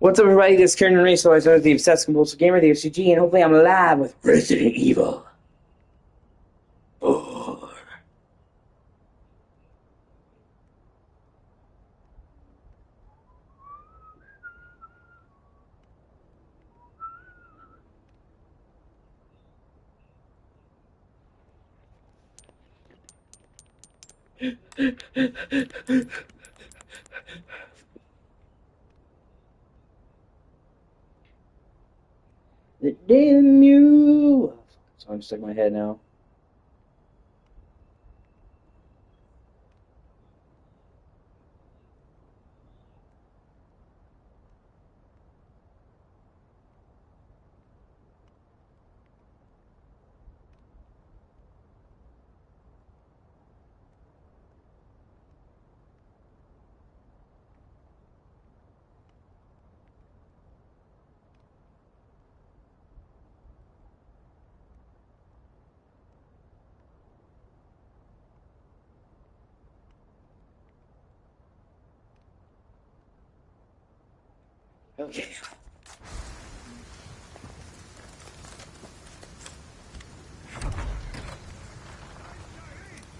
What's up, everybody? This is Karen and Resi, so the Obsessed Compulsive Gamer, the O.C.G, and hopefully I'm live with Resident Evil 4. The Daily Mew. So I'm stuck in my head now. Okay.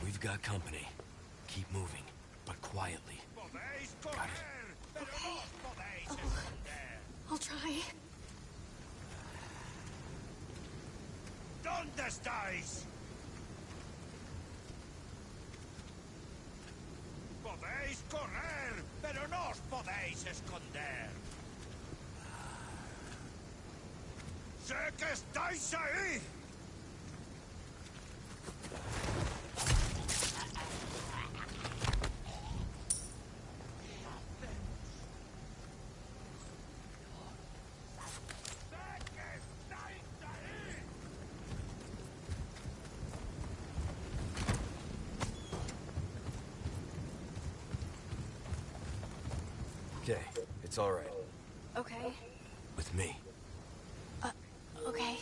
We've got company. Keep moving, but quietly. Got it. Okay. I'll try. ¿Dónde estáis? Podéis correr, pero no os podéis esconder. ¡Sé que estáis ahí! Okay, it's all right. Okay. With me. Okay.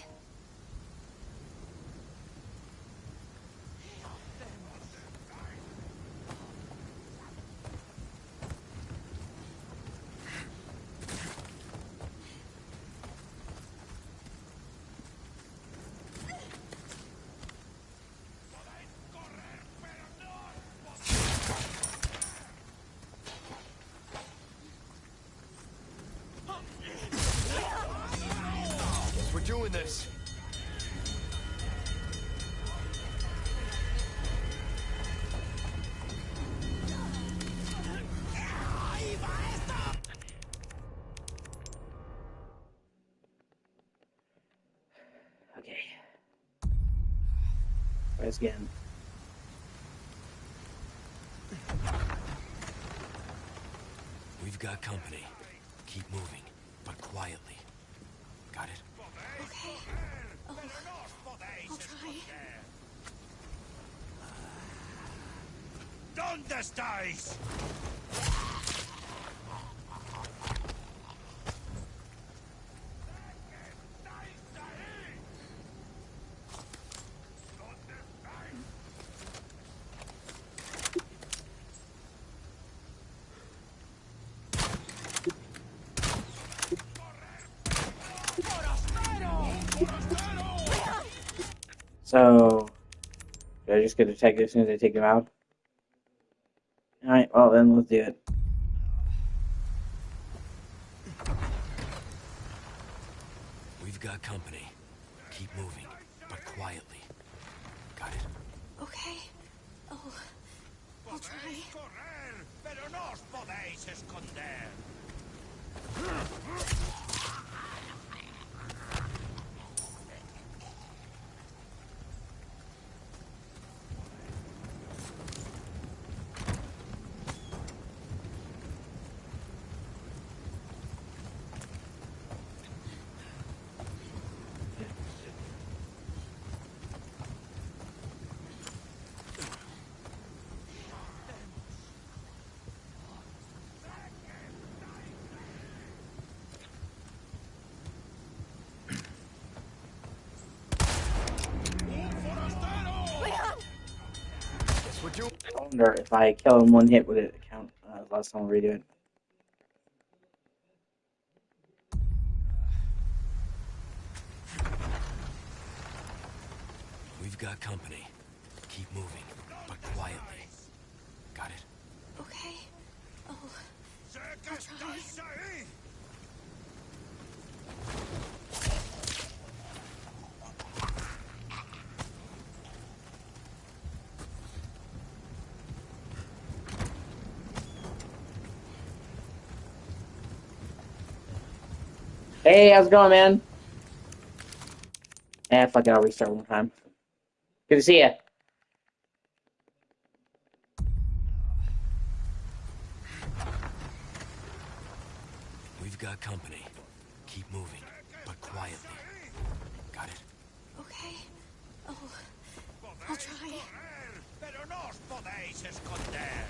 We're doing this. Okay. Rise again. We've got company. Keep moving, but quietly. Got it? Okay. I'll try. ¿Dónde estáis? So, should I just get detected as soon as I take him out? Alright, well then let's do it. We've got company. Keep moving, but quietly. Got it? Okay. I'll try. Podéis correr, pero no os podéis esconder. Guess we're doing. I wonder if I kill him one hit, would it count? Last time we redo it. We've got company. Keep moving, but quietly. Got it? Okay. Oh, Sé que I'll try. estáis ahí. Hey, how's it going, man? Fuck it, I'll restart one time. Good to see ya. We've got company. Keep moving, but quietly. Got it? Okay. Oh, I'll try. Correr, pero no os podéis esconder.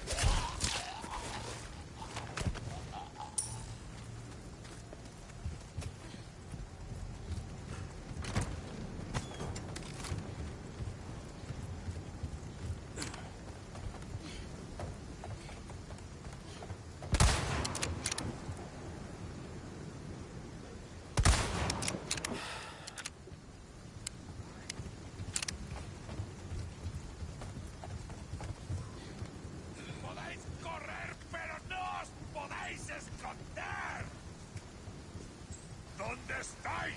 Podéis correr, pero no os podéis esconder. ¿Dónde estáis?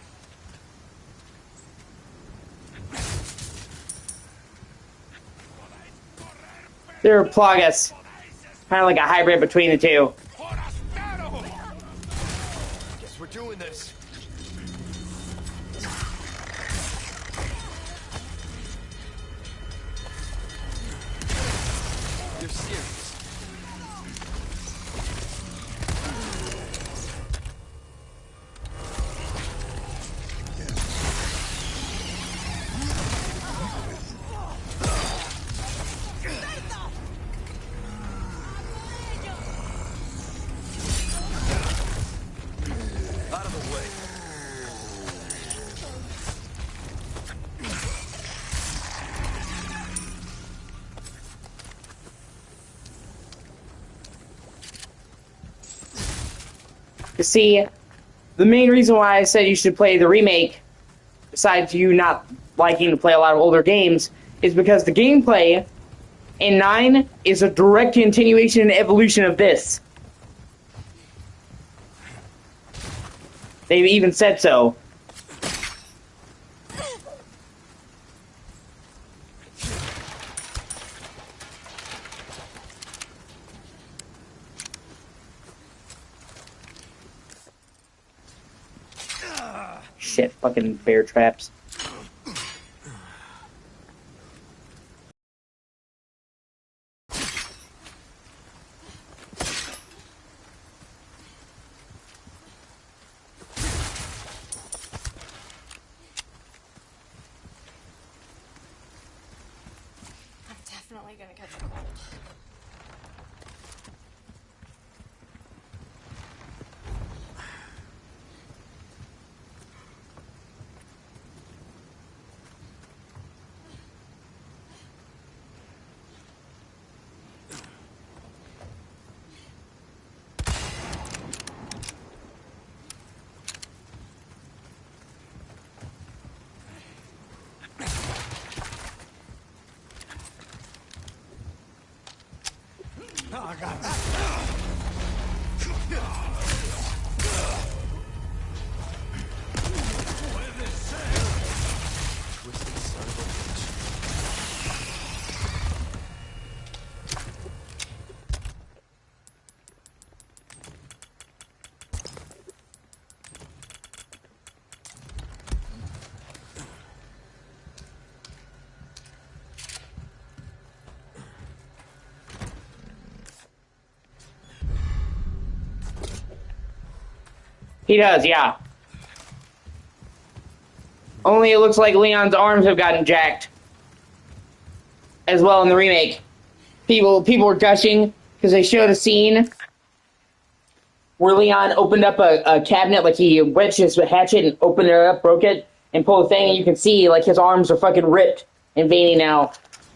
Podéis correr, pero They're Plagas. Kind of like a hybrid between the two. forastero. Guess we're doing this. They're serious. Out of the way. You see, the main reason why I said you should play the remake, besides you not liking to play a lot of older games, is because the gameplay in 9 is a direct continuation and evolution of this. They've even said so. Shit, fucking bear traps. I'm definitely gonna catch a cold. Twisted son of a bitch. He does, yeah. Only it looks like Leon's arms have gotten jacked. As well in the remake. People were gushing because they showed a scene where Leon opened up a cabinet, like he wedged his hatchet and opened it up, broke it, and pulled the thing, and you can see like his arms are fucking ripped and veiny now.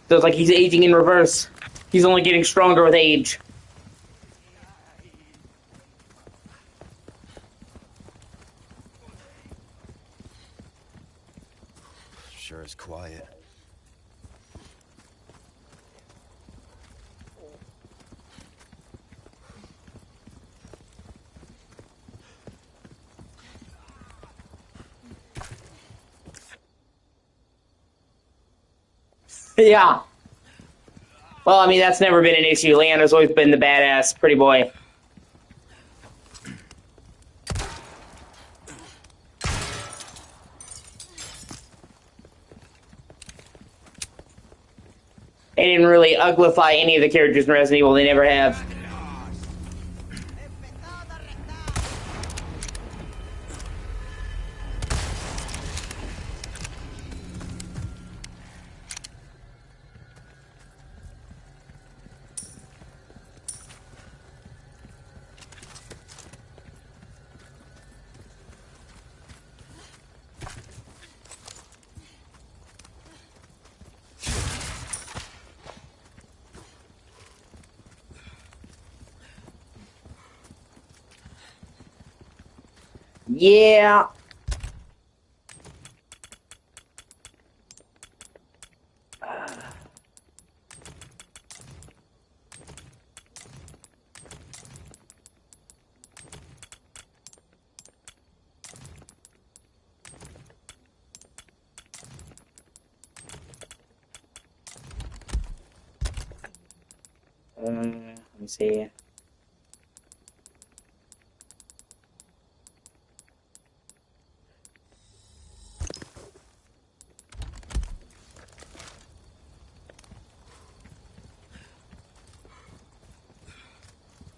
So it's like he's aging in reverse. He's only getting stronger with age. Sure is quiet. Yeah. Well, I mean, that's never been an issue. Leon has always been the badass pretty boy. They didn't really uglify any of the characters in Resident Evil. They never have. Yeah. Let me see.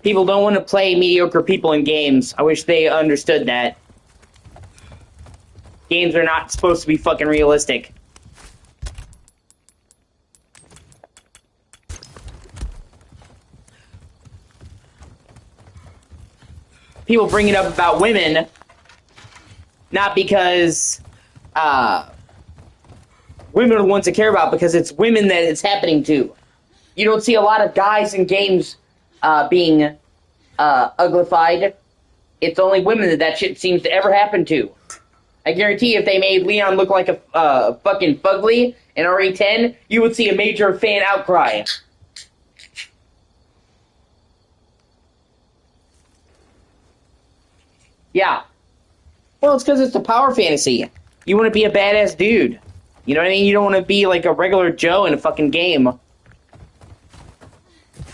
People don't want to play mediocre people in games. I wish they understood that. Games are not supposed to be fucking realistic. People bring it up about women, not because women are the ones to care about, because it's women that it's happening to. You don't see a lot of guys in games being uglified. It's only women that shit seems to ever happen to. I guarantee if they made Leon look like a fucking fugly in RE10, you would see a major fan outcry. Yeah. Well, it's because it's a power fantasy. You want to be a badass dude. You know what I mean? You don't want to be like a regular Joe in a fucking game.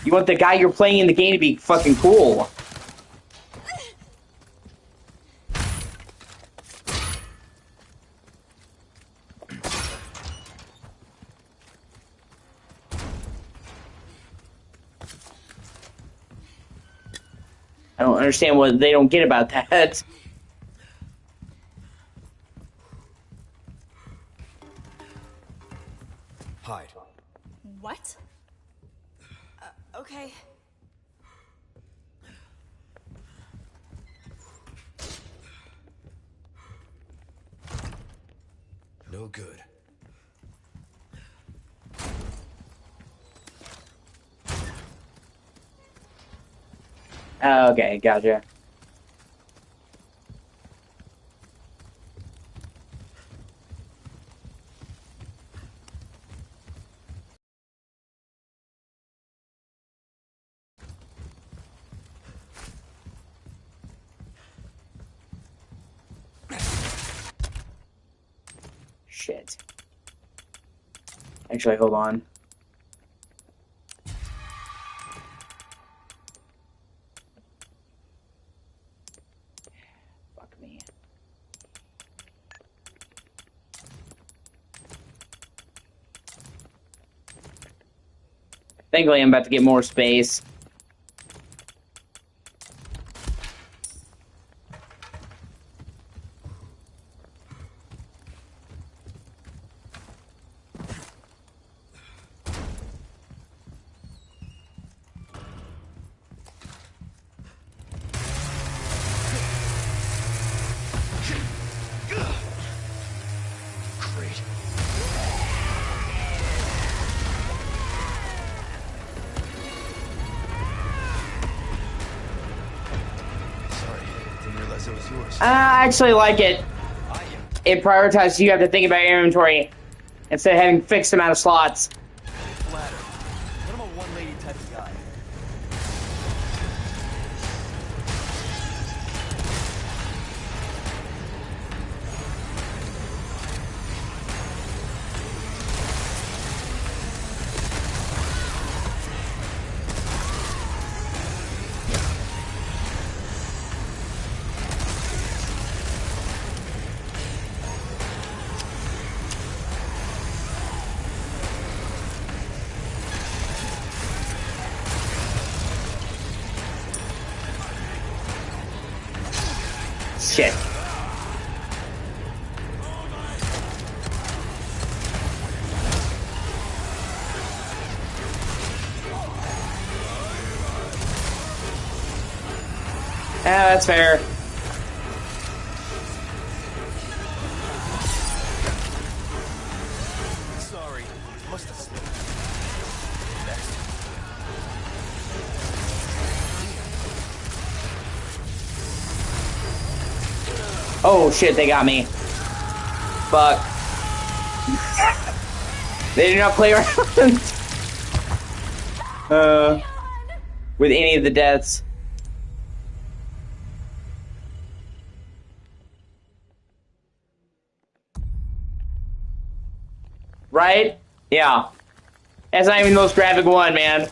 You want the guy you're playing in the game to be fucking cool. I don't understand what they don't get about that. Hide. What? Okay. No good. Okay, gotcha. Shit. Actually, hold on. Fuck me. Thankfully, I'm about to get more space. Great. Sorry, didn't realize it was yours. I actually like it. It prioritizes you have to think about your inventory instead of having fixed amount of slots. Flatter. But I'm a one-lady type of guy. Shit. Yeah, that's fair. Sorry, must have slipped. Next. Oh shit, they got me. Fuck. They did not play around with any of the deaths. Right? Yeah. That's not even the most graphic one, man.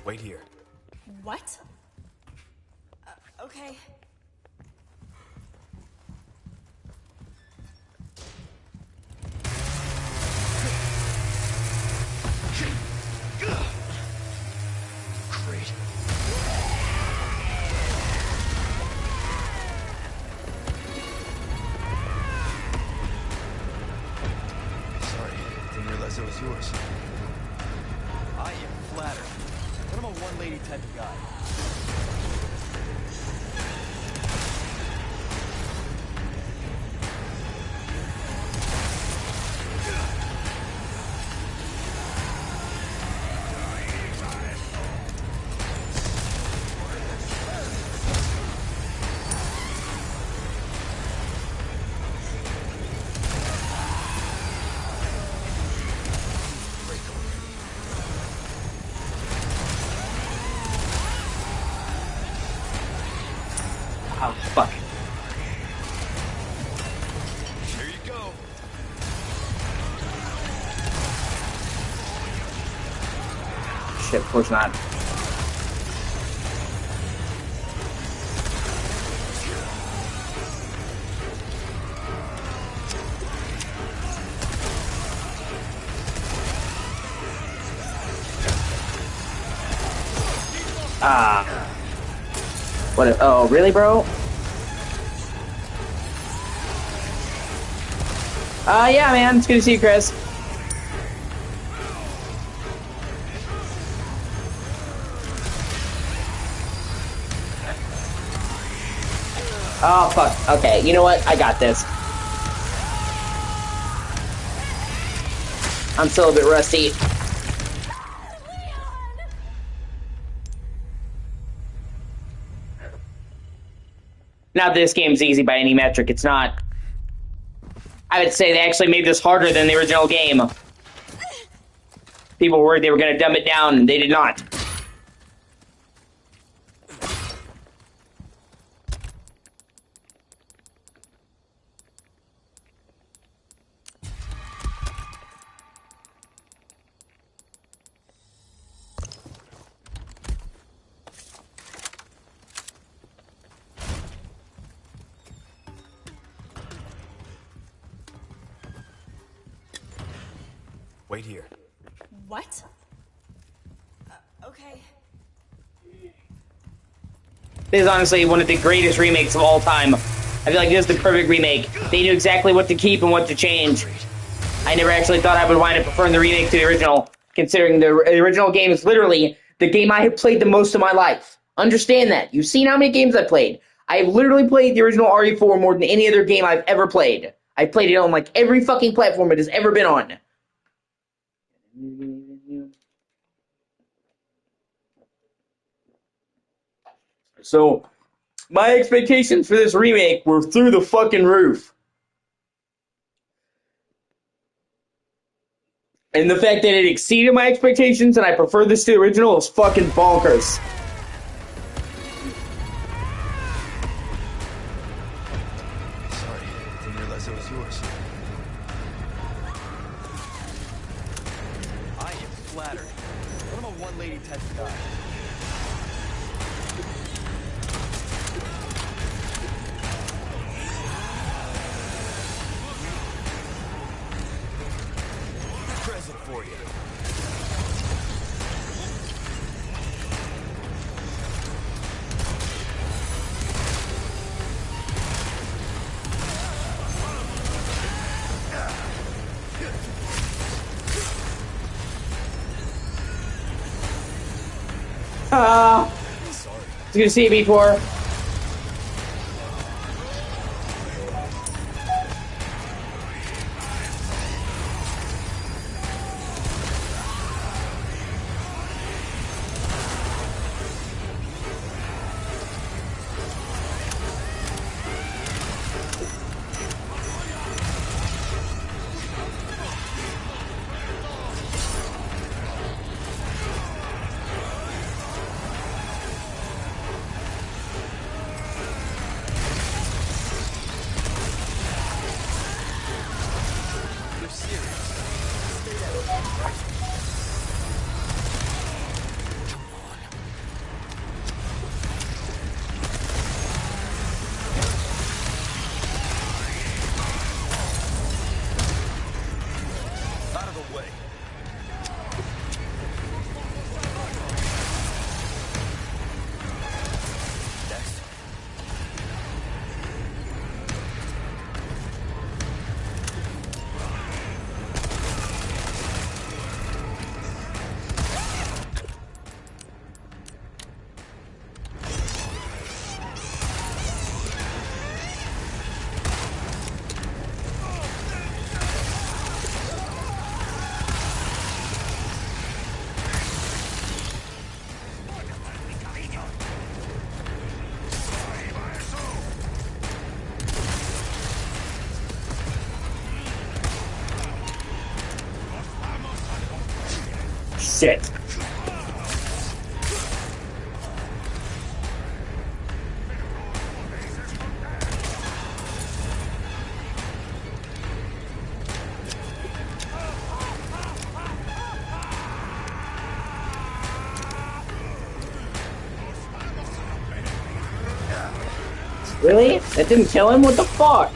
Wait here. What? Okay. Great. Sorry, didn't realize it was yours. I am flattered. But I'm a one-lady type of guy. Oh, fuck. Here you go. Shit, of course not. Ah. What? Oh, really, bro? Yeah, man. It's good to see you, Chris. Oh, fuck. Okay, you know what? I got this. I'm still a bit rusty. Not that this game's easy by any metric. It's not. I would say they actually made this harder than the original game. People were worried they were going to dumb it down, and they did not. Wait here. What? Okay. This is honestly one of the greatest remakes of all time. I feel like this is the perfect remake. They knew exactly what to keep and what to change. I never actually thought I would wind up preferring the remake to the original, considering the original game is literally the game I have played the most of my life. Understand that. You've seen how many games I've played. I have literally played the original RE4 more than any other game I've ever played. I've played it on like every fucking platform it has ever been on. So, my expectations for this remake were through the fucking roof. And the fact that it exceeded my expectations and I prefer this to the original is fucking bonkers. Sorry, didn't realize it was yours. I am flattered. But I'm a one-lady type of guy. Sorry. It's good to see you before. You're serious. Out of the way. Next. Shit. Really? That didn't kill him? What the fuck?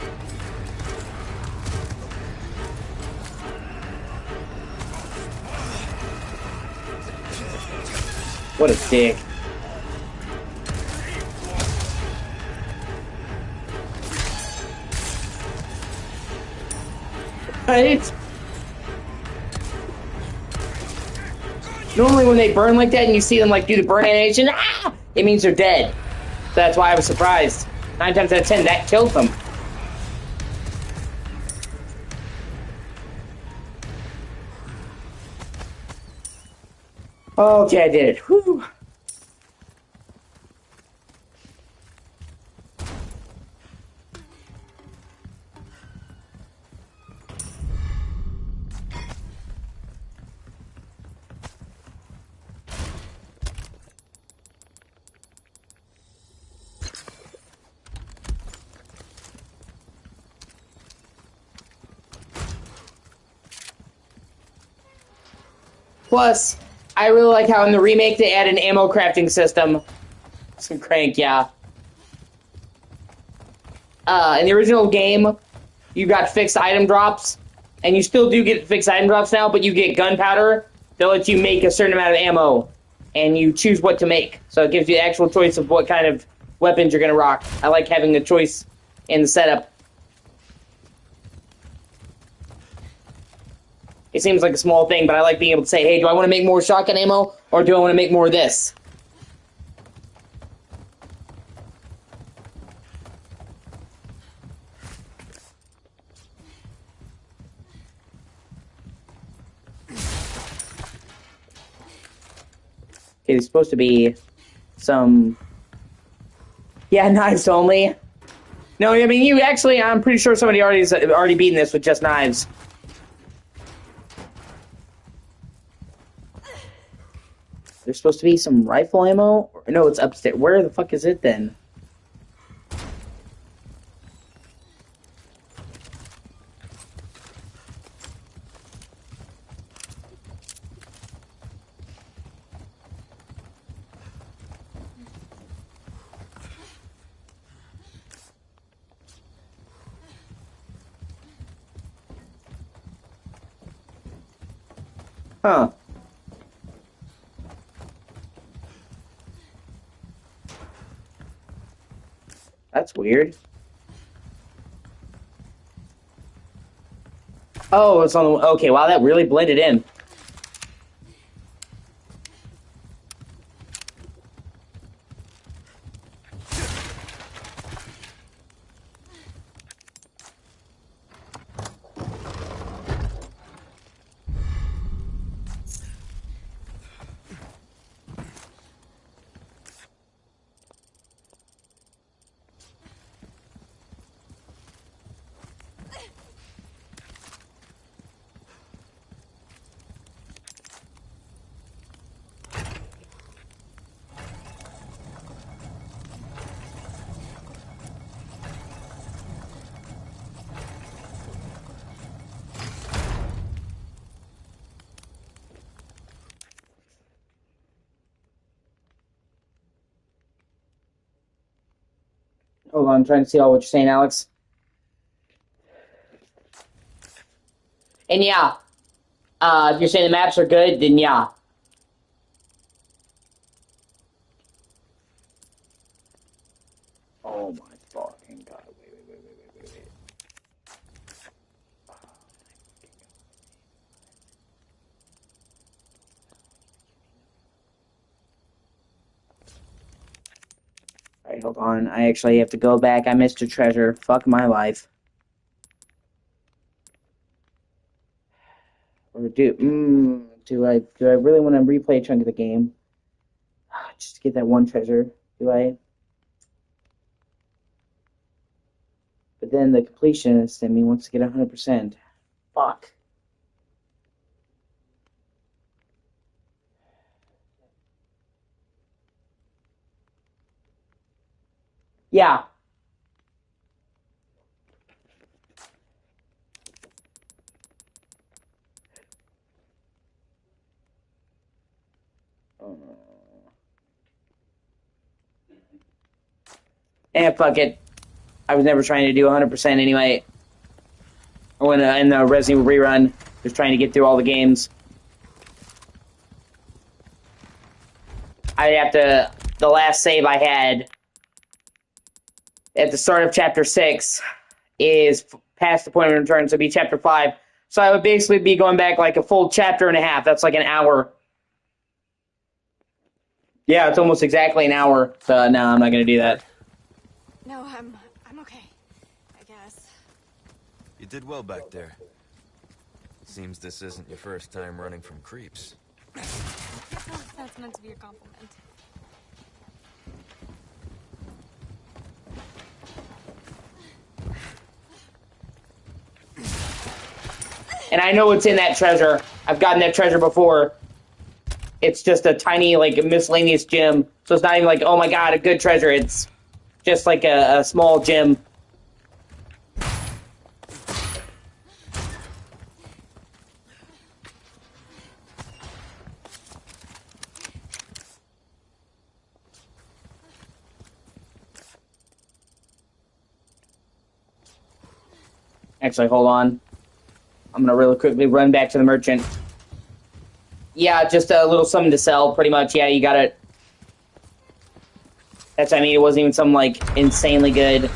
What a dick. Right? Normally when they burn like that and you see them like do the burn animation, it means they're dead. So that's why I was surprised. 9 times out of 10, that killed them. Okay, I did it. Whew. Plus, I really like how in the remake they add an ammo crafting system. Some crank, yeah. In the original game, you got fixed item drops, and you still do get fixed item drops now, but you get gunpowder. They'll let you make a certain amount of ammo, and you choose what to make. So it gives you the actual choice of what kind of weapons you're going to rock. I like having the choice in the setup. It seems like a small thing, but I like being able to say, hey, do I want to make more shotgun ammo, or do I want to make more of this? Okay, there's supposed to be some... Yeah, knives only. No, I mean, I'm pretty sure somebody already beaten this with just knives. There's supposed to be some rifle ammo? No, it's upstairs. Where the fuck is it then? Huh. That's weird. Oh, it's on the... Okay, wow, that really blended in. Hold on, I'm trying to see all what you're saying, Alex. And yeah, if you're saying the maps are good, then yeah. Oh my fucking god! Wait. Alright, hold on. I actually have to go back. I missed a treasure. Fuck my life. Or do I really want to replay a chunk of the game? Just to get that one treasure. Do I? But then the completionist in me wants to get 100%. Fuck. Yeah. Fuck it. I was never trying to do 100% anyway. When in the Resi rerun, just trying to get through all the games. I have to. The last save I had at the start of chapter 6 is past the point of return, so it'd be chapter 5. So I would basically be going back like a full chapter and a half. That's like an hour. Yeah, it's almost exactly an hour. So no, I'm not gonna do that. No, I'm okay. I guess. You did well back there. Seems this isn't your first time running from creeps. That's meant to be a compliment. And I know what's in that treasure. I've gotten that treasure before. It's just a tiny, like, miscellaneous gem. So it's not even like, oh my god, a good treasure. It's just like a small gem. Actually, hold on. I'm gonna really quickly run back to the merchant. Yeah, just a little something to sell, pretty much. Yeah, you got it. That's, I mean, it wasn't even something, like, insanely good.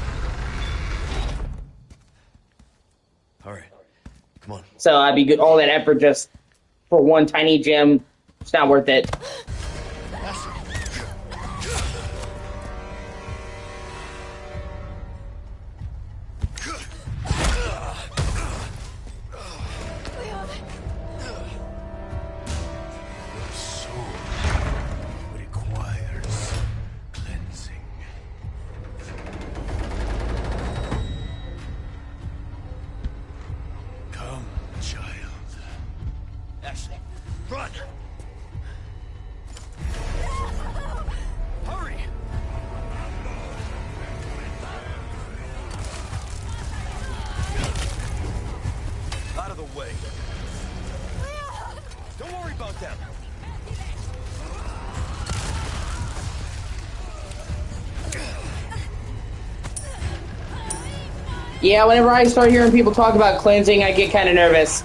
Alright, come on. So I'd be good. All that effort just for one tiny gem. It's not worth it. Run! Hurry! Out of the way. Don't worry about them. Yeah, whenever I start hearing people talk about cleansing, I get kind of nervous.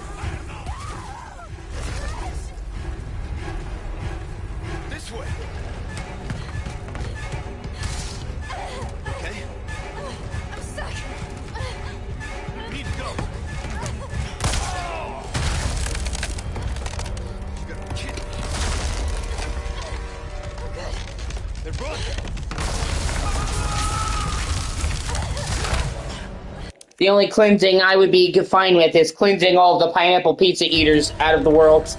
This way. Okay? I'm stuck. We need to go. You gotta be kidding me. Oh, good. Then run! The only cleansing I would be fine with is cleansing all of the pineapple pizza eaters out of the world.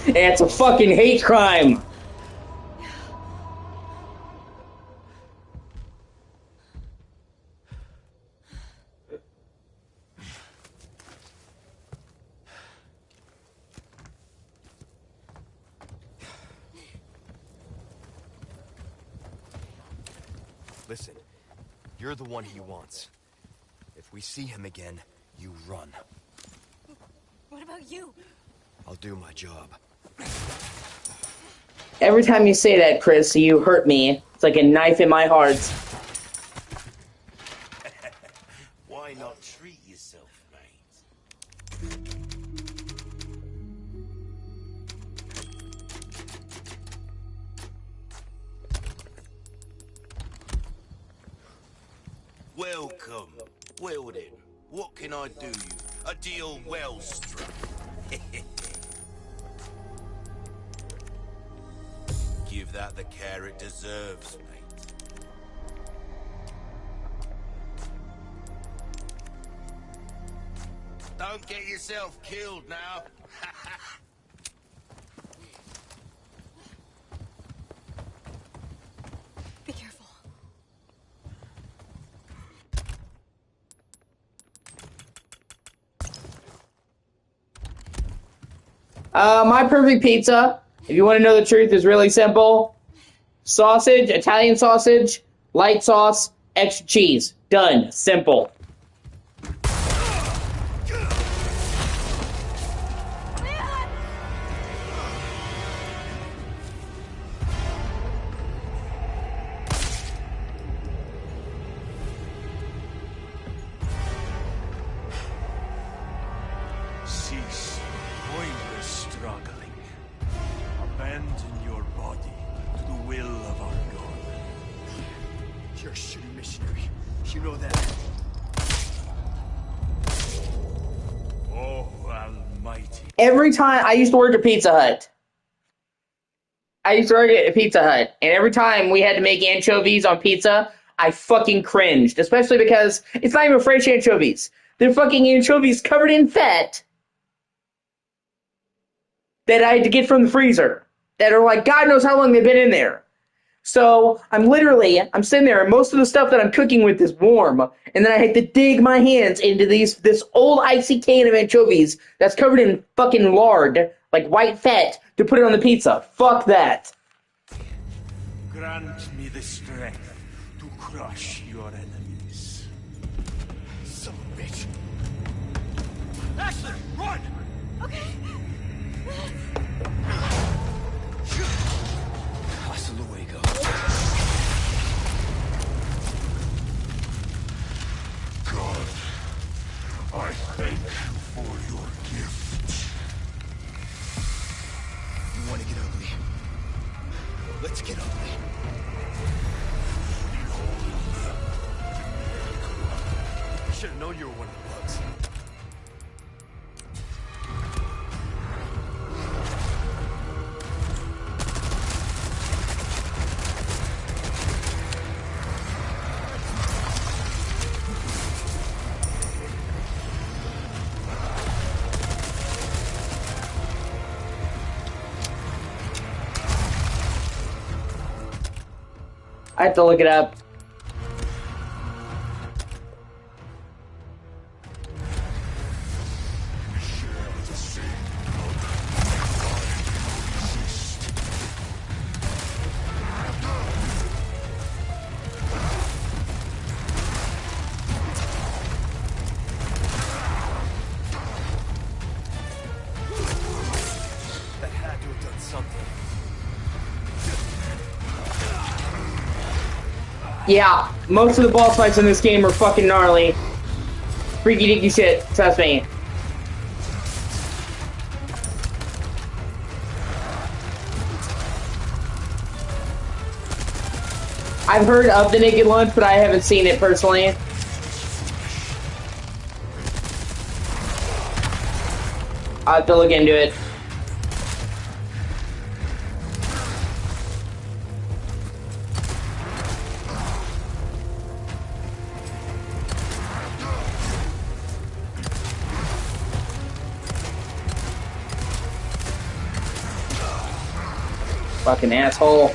It's a fucking hate crime! Listen, you're the one he wants. If we see him again, you run. What about you? I'll do my job. Every time you say that, Chris, you hurt me. It's like a knife in my heart. Welcome. Well then, what can I do you? A deal well struck. Give that the care it deserves, mate. Don't get yourself killed now. Be careful. My perfect pizza, if you want to know the truth, is really simple. Sausage, Italian sausage, light sauce, extra cheese. Done. Simple. Cease pointless struggling. Abandon your body to the will of our God. You're a shitty missionary. You know that. Oh, Almighty. Every time I used to work at Pizza Hut. And every time we had to make anchovies on pizza, I fucking cringed. Especially because it's not even fresh anchovies. They're fucking anchovies covered in fat that I had to get from the freezer. That are like, God knows how long they've been in there. So, I'm sitting there, and most of the stuff that I'm cooking with is warm. And then I had to dig my hands into this old icy can of anchovies that's covered in fucking lard, like white fat, to put it on the pizza. Fuck that. Grant me the strength to crush your enemies. Son of a bitch. Ashley, run! Okay. Hasta luego. God, I thank you for your gift. You want to get ugly? Let's get ugly. I should have known you were one of the bugs. I have to look it up. That had to have done something. Yeah, most of the boss fights in this game are fucking gnarly. Freaky deaky shit, trust me. I've heard of the Naked Lunch, but I haven't seen it personally. I'll have to look into it. Fucking asshole.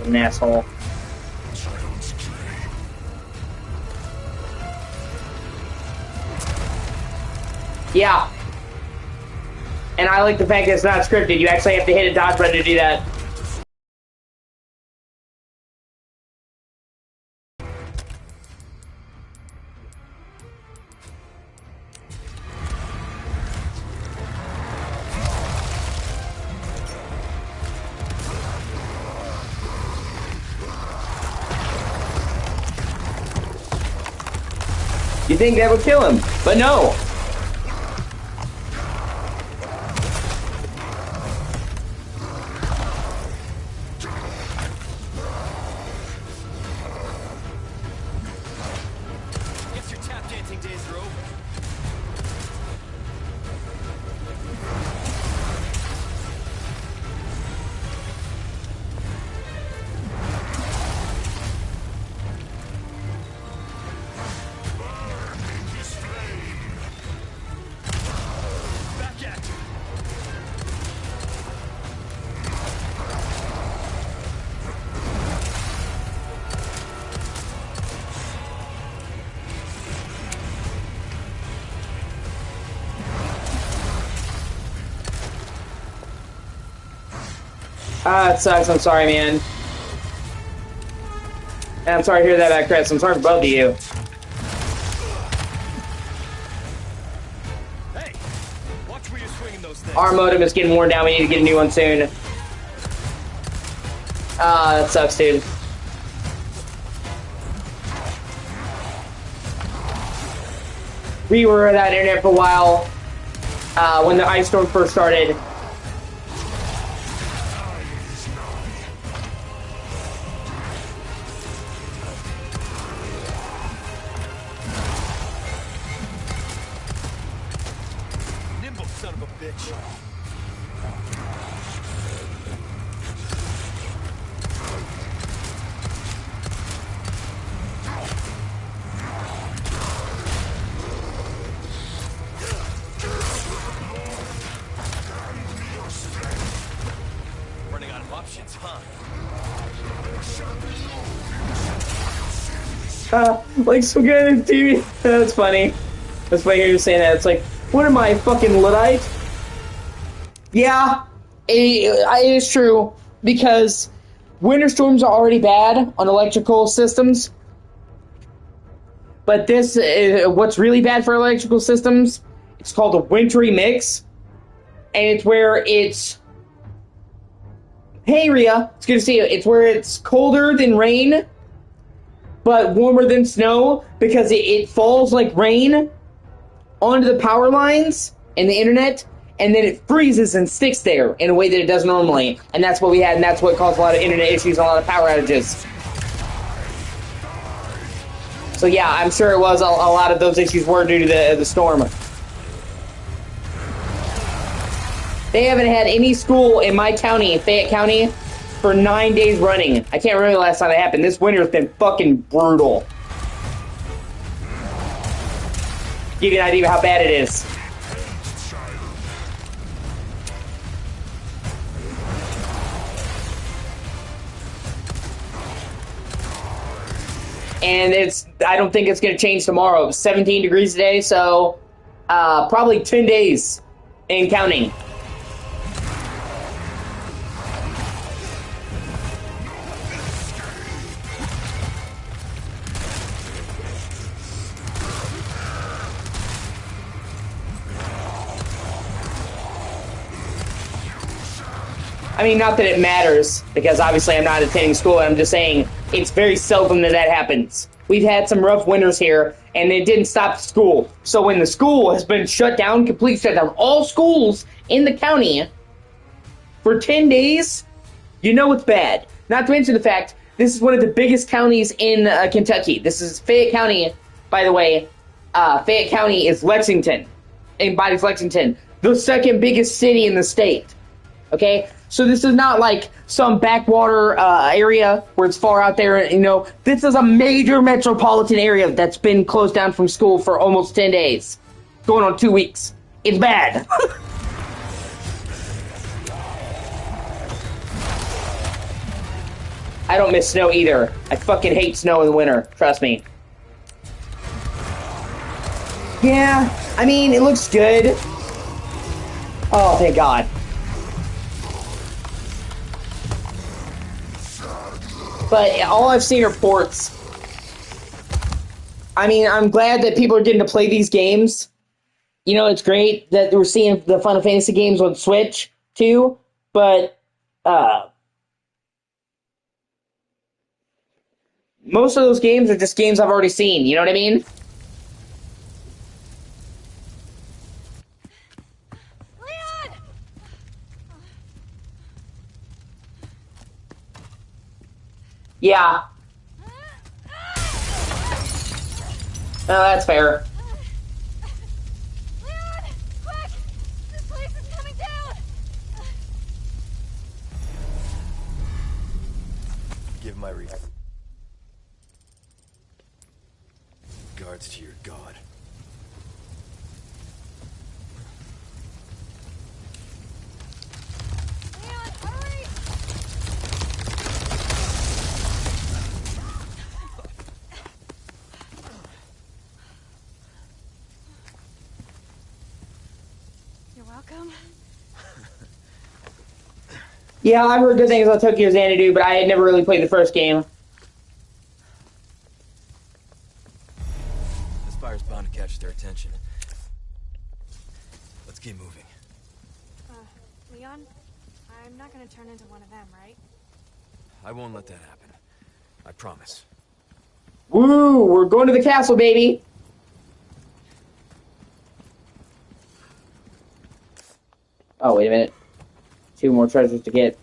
An asshole. Yeah. And I like the fact that it's not scripted. You actually have to hit a dodge button to do that. You think that would kill him, but no. Guess your tap dancing days are over. Back at you. It sucks. I'm sorry, man. And I'm sorry to hear that, Chris. I'm sorry for both of you. Hey, watch where you're swinging those things. Our modem is getting worn down. We need to get a new one soon. That sucks, dude. We were without internet for a while when the ice storm first started. Nimble son of a bitch. Running out of options, huh? Like some guy on TV. That's funny. That's funny hearing you saying that. It's like, what am I, fucking Luddite? Yeah, it is true, because winter storms are already bad on electrical systems. But this is what's really bad for electrical systems. It's called a wintry mix. And it's where it's... Hey, Rhea. It's good to see you. It's where it's colder than rain, but warmer than snow, because it falls like rain onto the power lines and the internet, and then it freezes and sticks there in a way that it does normally. And that's what we had, and that's what caused a lot of internet issues and a lot of power outages. So yeah, I'm sure it was a lot of those issues were due to the storm. They haven't had any school in my county, Fayette County, for 9 days running. I can't remember the last time that happened. This winter has been fucking brutal. Give you an idea of how bad it is. And I don't think it's going to change tomorrow. It's 17 degrees today, so probably 10 days and counting. I mean, not that it matters, because obviously I'm not attending school, and I'm just saying it's very seldom that happens. We've had some rough winters here, and it didn't stop school. So when the school has been shut down, complete shutdown, all schools in the county for 10 days, you know it's bad. Not to mention the fact, this is one of the biggest counties in Kentucky. This is Fayette County, by the way. Fayette County is Lexington, embodies Lexington, the second biggest city in the state. Okay? So this is not like some backwater area where it's far out there, you know. This is a major metropolitan area that's been closed down from school for almost 10 days. Going on 2 weeks. It's bad. I don't miss snow either. I fucking hate snow in the winter. Trust me. Yeah, I mean, it looks good. Oh, thank God. But all I've seen are ports. I mean, I'm glad that people are getting to play these games. You know, it's great that we're seeing the Final Fantasy games on Switch, too. But, most of those games are just games I've already seen. You know what I mean? Yeah. No, that's fair. Leon! Quick! This place is coming down! Give my reason. Guards to your god. Leon, hurry! You're welcome. Yeah, I've heard good things about Tokyo Xanadu, but I had never really played the first game. This fire's bound to catch their attention. Let's keep moving. Leon, I'm not gonna turn into one of them, right? I won't let that happen. I promise. Woo! We're going to the castle, baby! Oh, wait a minute. 2 more treasures to get.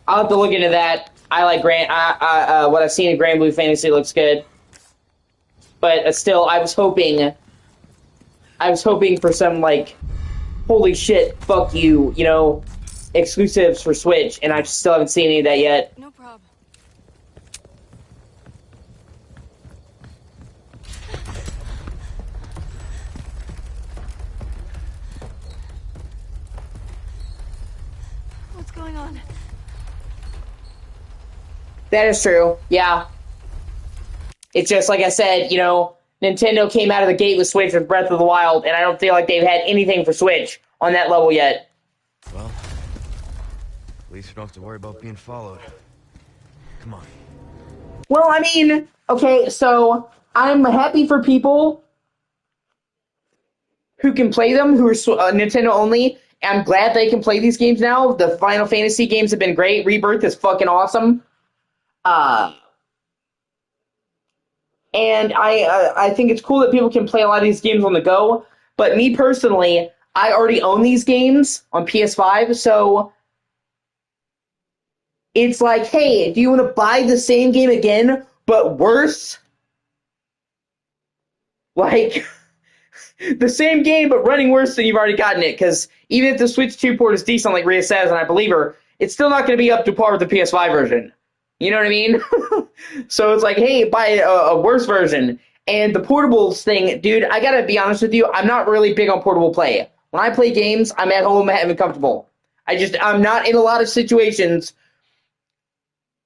I'll have to look into that. I like what I've seen in Grand Blue Fantasy looks good. But still, I was hoping for some, like, holy shit, fuck you, you know, exclusives for Switch, and I still haven't seen any of that yet. No problem. What's going on? That is true, yeah. It's just, like I said, you know, Nintendo came out of the gate with Switch with Breath of the Wild, and I don't feel like they've had anything for Switch on that level yet. Well, at least we don't have to worry about being followed. Come on. Well, I mean, okay, so I'm happy for people who can play them, who are Nintendo only. I'm glad they can play these games now. The Final Fantasy games have been great. Rebirth is fucking awesome. And I think it's cool that people can play a lot of these games on the go. But me personally, I already own these games on PS5, so it's like, hey, do you want to buy the same game again, but worse? Like, the same game, but running worse than you've already gotten it, because even if the Switch 2 port is decent, like Rhea says, and I believe her, it's still not going to be up to par with the PS5 version. You know what I mean? So it's like, hey, buy a worse version. And the portables thing, dude, I gotta be honest with you, I'm not really big on portable play. When I play games, I'm at home having comfortable. I'm not in a lot of situations.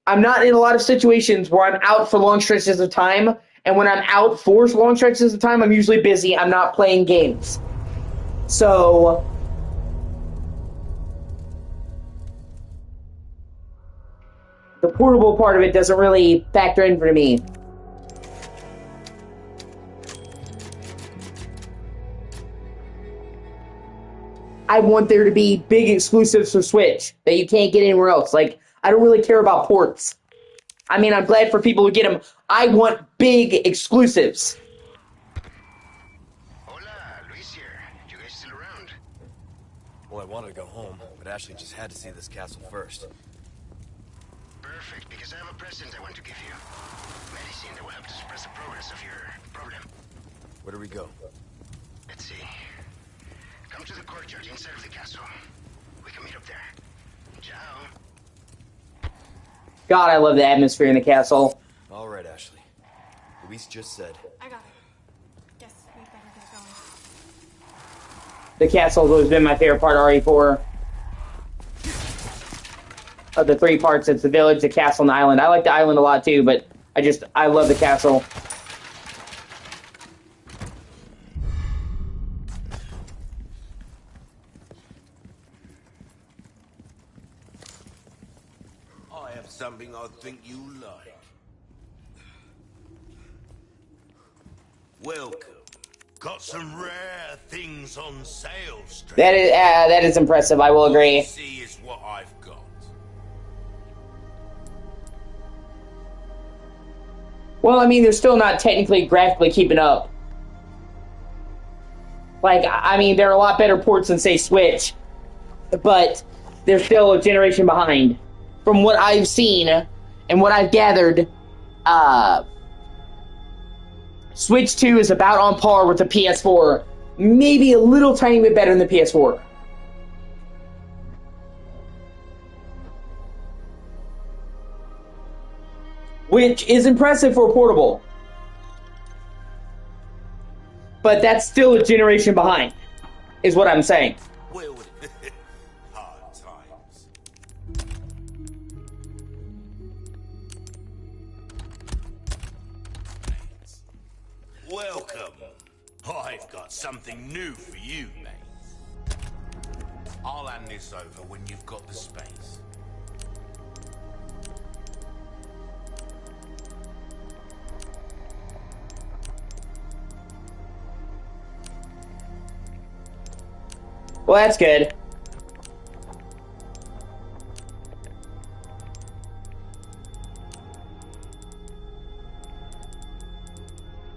I'm not in a lot of situations where I'm out for long stretches of time. And when I'm out for long stretches of time, I'm usually busy. I'm not playing games. So the portable part of it doesn't really factor in for me. I want there to be big exclusives for Switch that you can't get anywhere else. Like, I don't really care about ports. I mean, I'm glad for people who get them. I want big exclusives. Hola, Luis here. You guys still around? Well, I wanted to go home, but Ashley just had to see this castle first. Perfect, because I have a present I want to give you. Medicine that will help to suppress the progress of your problem. Where do we go? Let's see. Come to the courtyard inside of the castle. We can meet up there. Ciao. God, I love the atmosphere in the castle. All right, Ashley. Luis just said. I got it. Guess we better get going. The castle's always been my favorite part of RE4. Of the 3 parts, it's the village, the castle, and the island. I like the island a lot too, but I love the castle. I have something I think you like. Welcome. Got some rare things on sale, stranger. That is impressive, I will agree. See is what I've got. Well, I mean, they're still not technically graphically keeping up. Like, I mean, there are a lot better ports than, say, Switch. But they're still a generation behind. From what I've seen and what I've gathered, Switch 2 is about on par with the PS4, maybe a little tiny bit better than the PS4. Which is impressive for a portable. But that's still a generation behind, is what I'm saying. Well, hard times. Welcome. I've got something new for you, mate. I'll hand this over when you've got the space. Well, that's good.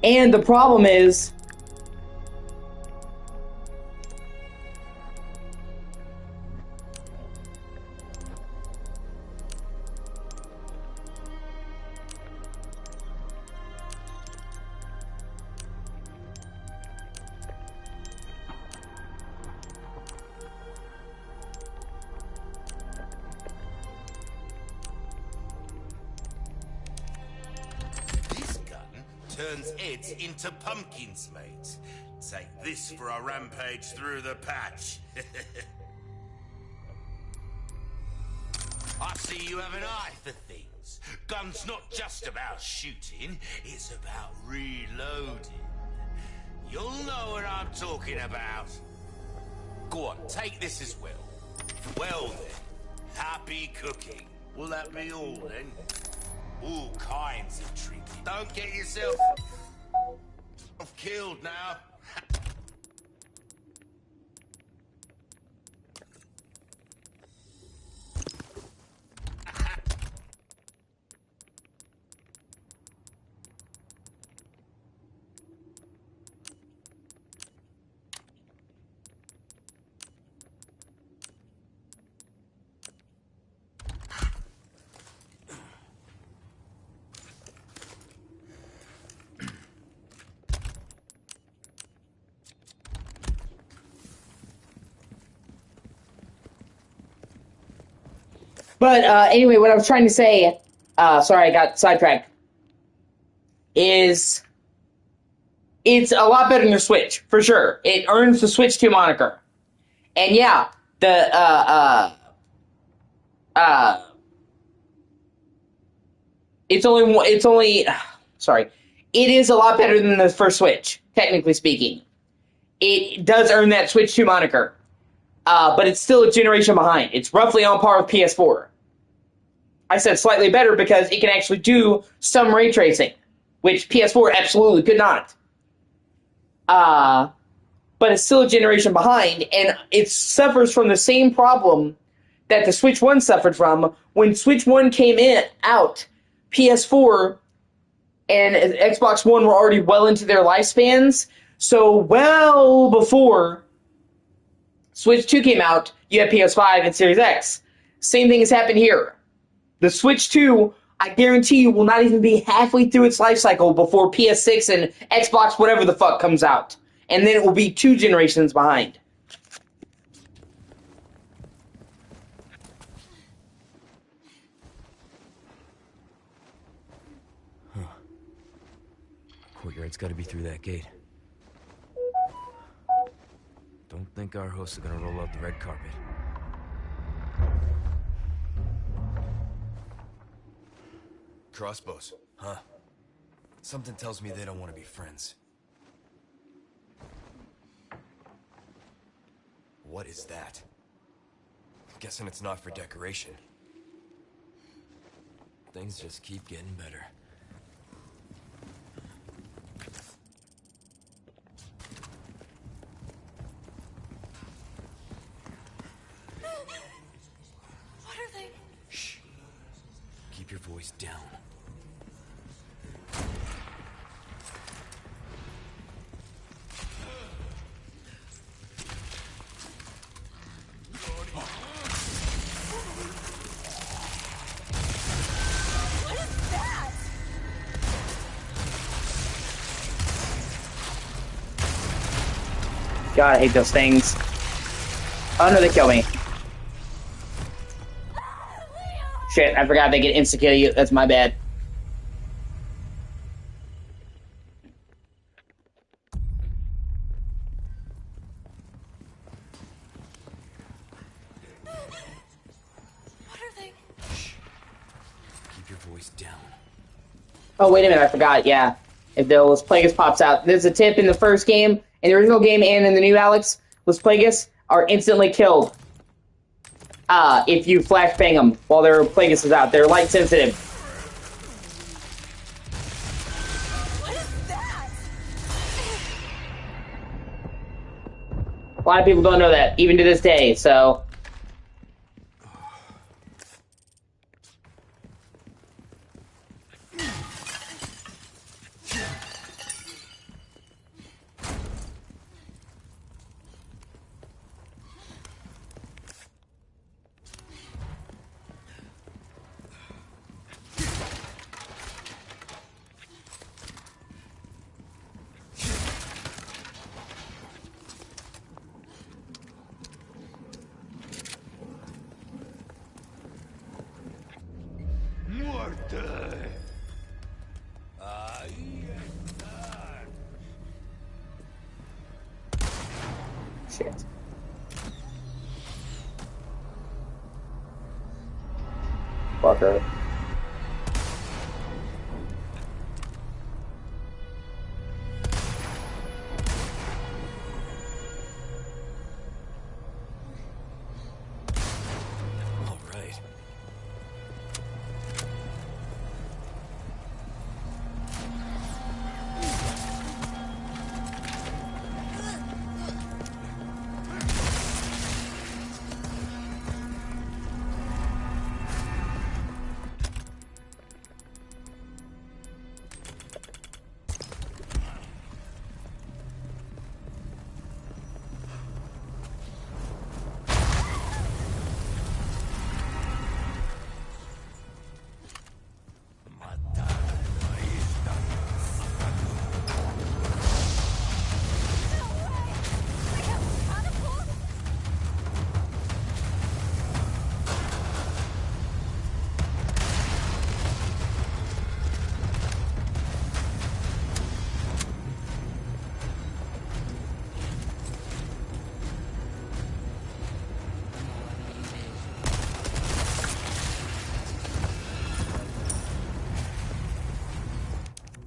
And the problem is, turns heads into pumpkins, mate. Take this for a rampage through the patch. I see you have an eye for things. Gun's not just about shooting, it's about reloading. You'll know what I'm talking about. Go on, take this as well. Well then, happy cooking. Will that be all then? All kinds of trinkets. Don't get yourself killed now. but anyway, what I was trying to say, sorry, I got sidetracked, is it's a lot better than the Switch, for sure. It earns the Switch 2 moniker. And yeah, it is a lot better than the first Switch, technically speaking. It does earn that Switch 2 moniker. But it's still a generation behind. It's roughly on par with PS4. I said slightly better because it can actually do some ray tracing, which PS4 absolutely could not. But it's still a generation behind, and it suffers from the same problem that the Switch 1 suffered from. When Switch 1 came out, PS4 and Xbox One were already well into their lifespans, so well before Switch 2 came out, you had PS5 and Series X. Same thing has happened here. The Switch 2, I guarantee you, will not even be halfway through its life cycle before PS6 and Xbox whatever the fuck comes out. And then it will be 2 generations behind. Courtyard's gotta be through that gate. Don't think our hosts are gonna roll out the red carpet. Crossbows, huh? Something tells me they don't want to be friends. What is that? Guessing it's not for decoration. Things just keep getting better. What are they? Shh. Keep your voice down. God, I hate those things. Oh no, they kill me. Shit, I forgot they can insta-kill you. That's my bad. What are they? Keep your voice down. Oh, wait a minute, I forgot, yeah. If the Las Plagas pops out, there's a tip in the first game, in the original game, and in the new Alex, Las Plagas are instantly killed. If you flashbang them while their Plagas is out. They're light sensitive. What is that? A lot of people don't know that, even to this day, so... Shit. Fucker.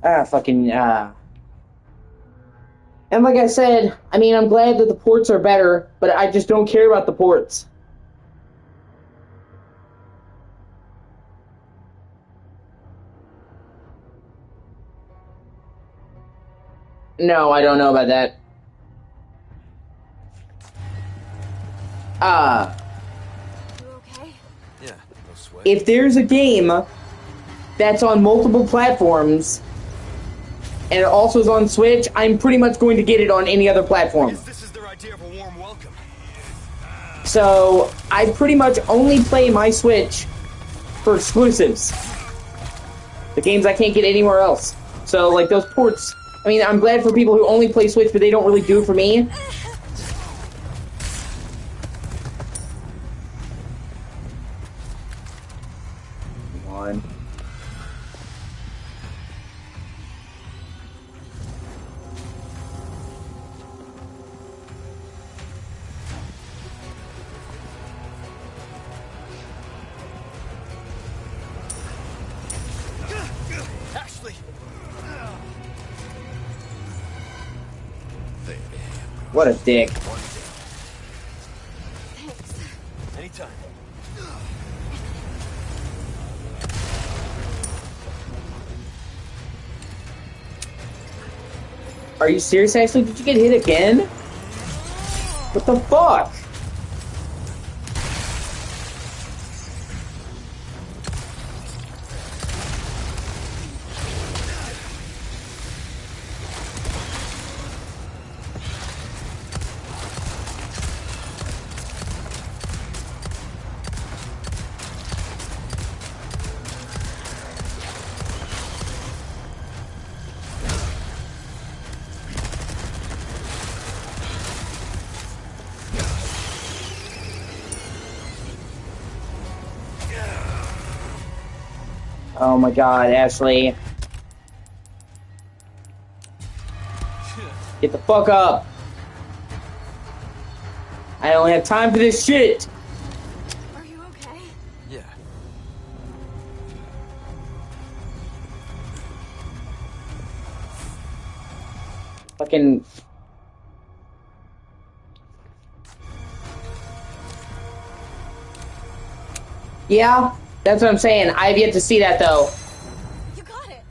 All right. And like I said, I mean, I'm glad that the ports are better, but I just don't care about the ports. No, I don't know about that. You okay? Yeah, no sweat. If there's a game that's on multiple platforms, and it also is on Switch, I'm pretty much going to get it on any other platform. This is their idea of a warm welcome. So, I pretty much only play my Switch for exclusives. The games I can't get anywhere else. So, like, those ports... I mean, I'm glad for people who only play Switch, but they don't really do it for me. Come on. Ashley! What a dick. Anytime. Are you serious, Ashley? Did you get hit again? What the fuck? Oh my god, Ashley. Get the fuck up. I don't have time for this shit. Are you okay? Yeah. Fucking... Yeah, that's what I'm saying. I've yet to see that, though. You got it.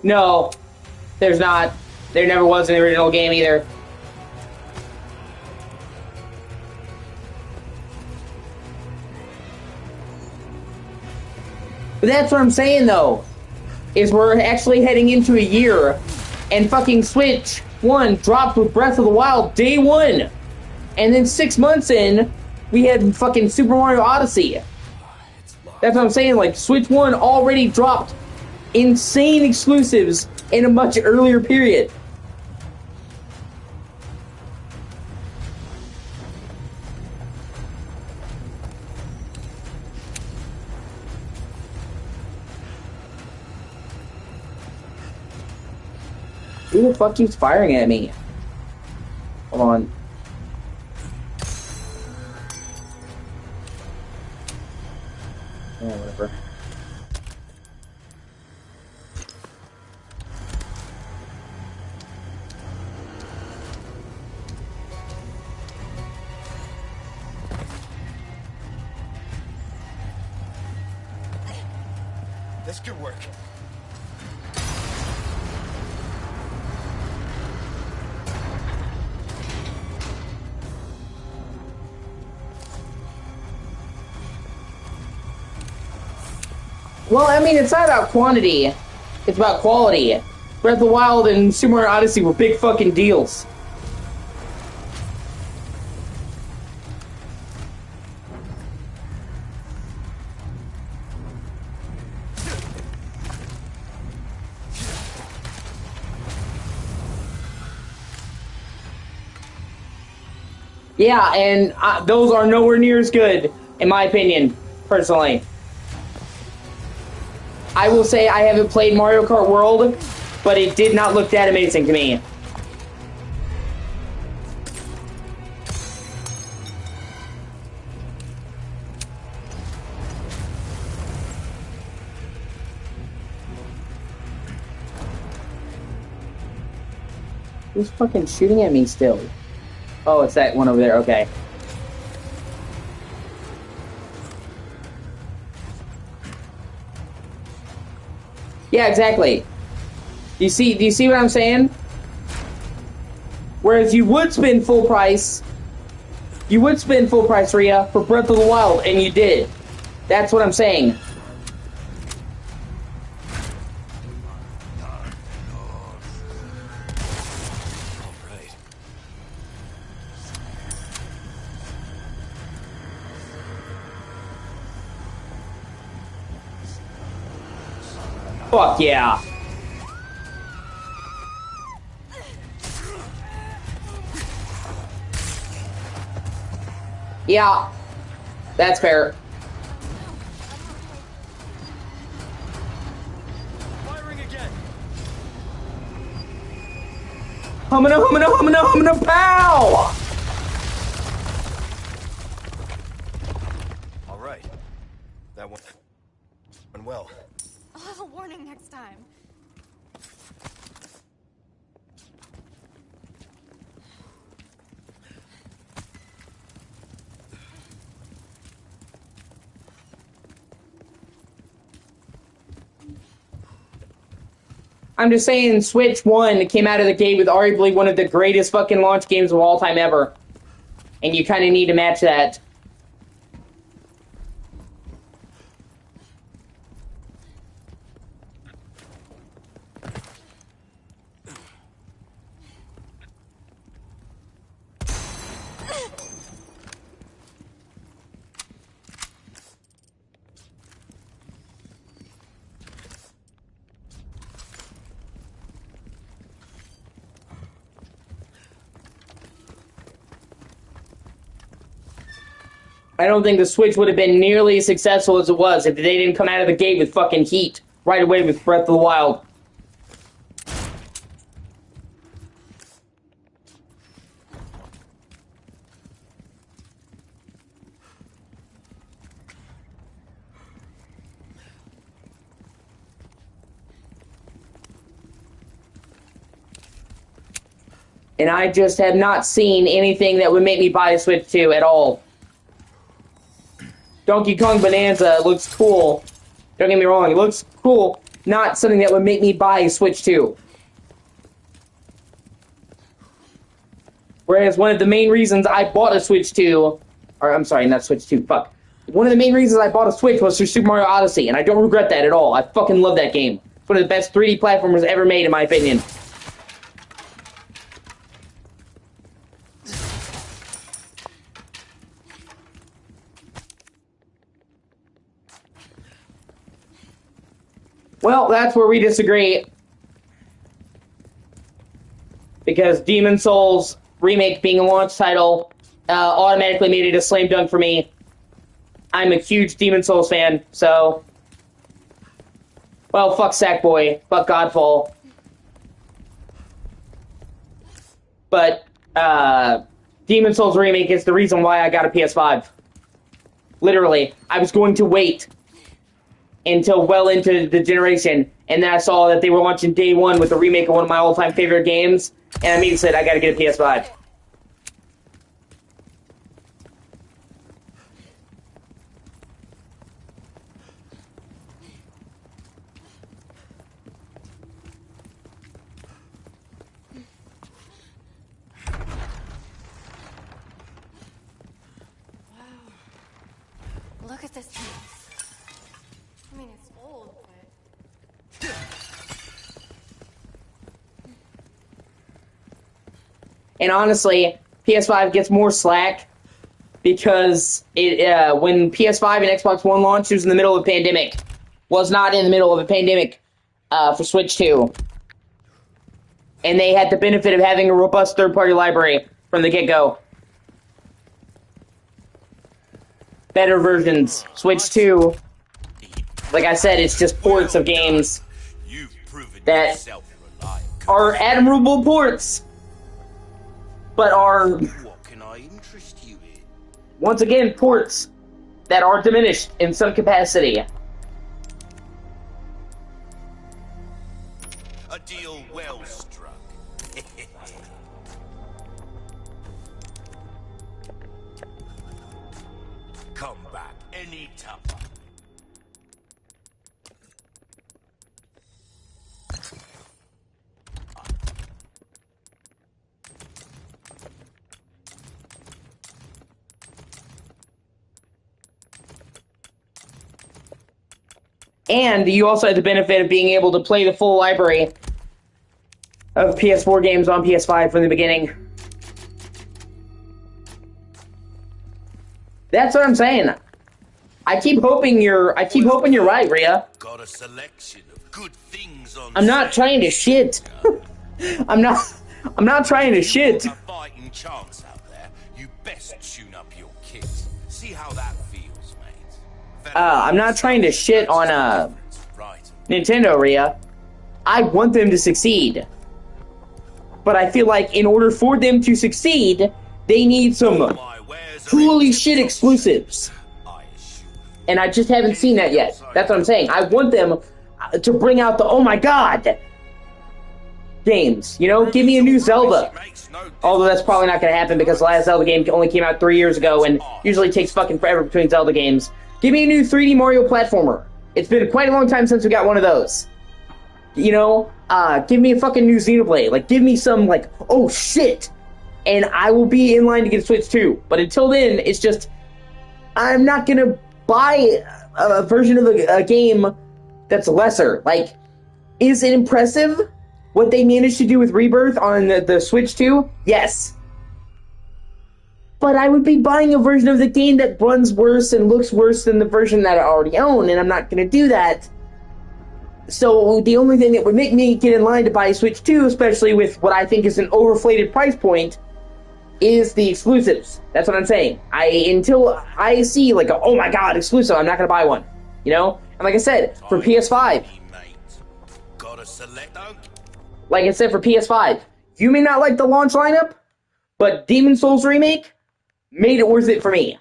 No, there's not. There never was in the original game either. But that's what I'm saying, though. Is we're actually heading into a year, and fucking Switch 1 dropped with Breath of the Wild day 1. And then 6 months in, we had fucking Super Mario Odyssey. That's what I'm saying, like, Switch 1 already dropped insane exclusives in a much earlier period. Who the fuck keeps firing at me? Hold on. Yeah, whatever. This could work. Well, I mean, it's not about quantity. It's about quality. Breath of the Wild and Super Mario Odyssey were big fucking deals. Yeah, and those are nowhere near as good, in my opinion, personally. I will say I haven't played Mario Kart World, but it did not look that amazing to me. Who's fucking shooting at me still? Oh, it's that one over there, okay. Yeah, exactly. Do you see what I'm saying? Whereas you would spend full price, Rhea, for Breath of the Wild, and you did. That's what I'm saying. Fuck yeah. Yeah, that's fair. Firing again. Humana, pow! All right. That one went well. A little warning next time. I'm just saying, Switch 1 came out of the gate with arguably one of the greatest fucking launch games of all time ever. And you kind of need to match that. I don't think the Switch would have been nearly as successful as it was if they didn't come out of the gate with fucking heat right away with Breath of the Wild. And I just have not seen anything that would make me buy a Switch 2 at all. Donkey Kong Bonanza looks cool. Don't get me wrong, it looks cool. Not something that would make me buy a Switch 2. Whereas one of the main reasons I bought a Switch 2... Or, I'm sorry, not Switch 2, fuck. One of the main reasons I bought a Switch was for Super Mario Odyssey, and I don't regret that at all. I fucking love that game. It's one of the best 3D platformers ever made, in my opinion. Well, that's where we disagree. Because Demon's Souls Remake being a launch title automatically made it a slam dunk for me. I'm a huge Demon's Souls fan, so... Well, fuck Sackboy, fuck Godfall. But, Demon's Souls Remake is the reason why I got a PS5. Literally. I was going to wait until well into the generation, and then I saw that they were launching day one with a remake of one of my all-time favorite games, and I immediately said, I gotta get a PS5. Look at this place. I mean, it's old, but... And honestly, PS5 gets more slack because it when PS5 and Xbox One launched, it was in the middle of a pandemic. Was not in the middle of a pandemic for Switch 2. And they had the benefit of having a robust third-party library from the get-go. Better versions. Switch 2, like I said, it's just ports of games that are admirable ports, but are, once again, ports that are diminished in some capacity. A deal well struck. Come back any time. And you also have the benefit of being able to play the full library of PS4 games on PS5 from the beginning. That's what I'm saying. I keep hoping you're right, Rhea. Got a selection of good things on I'm not trying to shit. I'm not trying to shit. A fighting chance out there. You best tune up your kit. See how that feels, mate. I'm not trying to shit on Nintendo, Rhea. I want them to succeed. But I feel like in order for them to succeed, they need some holy shit exclusives. And I just haven't seen that yet. That's what I'm saying. I want them to bring out the, oh my god, games. You know, give me a new Zelda. Although that's probably not going to happen because the last Zelda game only came out 3 years ago and usually takes fucking forever between Zelda games. Give me a new 3D Mario platformer. It's been quite a long time since we got one of those. You know, give me a fucking new Xenoblade. Like, give me some, like, oh shit. And I will be in line to get a Switch 2. But until then, it's just, I'm not going to buy a version of a game that's lesser. Like, is it impressive what they managed to do with Rebirth on the Switch 2? Yes. But I would be buying a version of the game that runs worse and looks worse than the version that I already own, and I'm not going to do that. So the only thing that would make me get in line to buy a Switch 2, especially with what I think is an overinflated price point, is the exclusives. That's what I'm saying. Until I see like, oh my god, exclusive, I'm not gonna buy one. You know? And like I said, for PS5, Gotta select. like I said, for PS5, you may not like the launch lineup, but Demon Souls Remake made it worth it for me.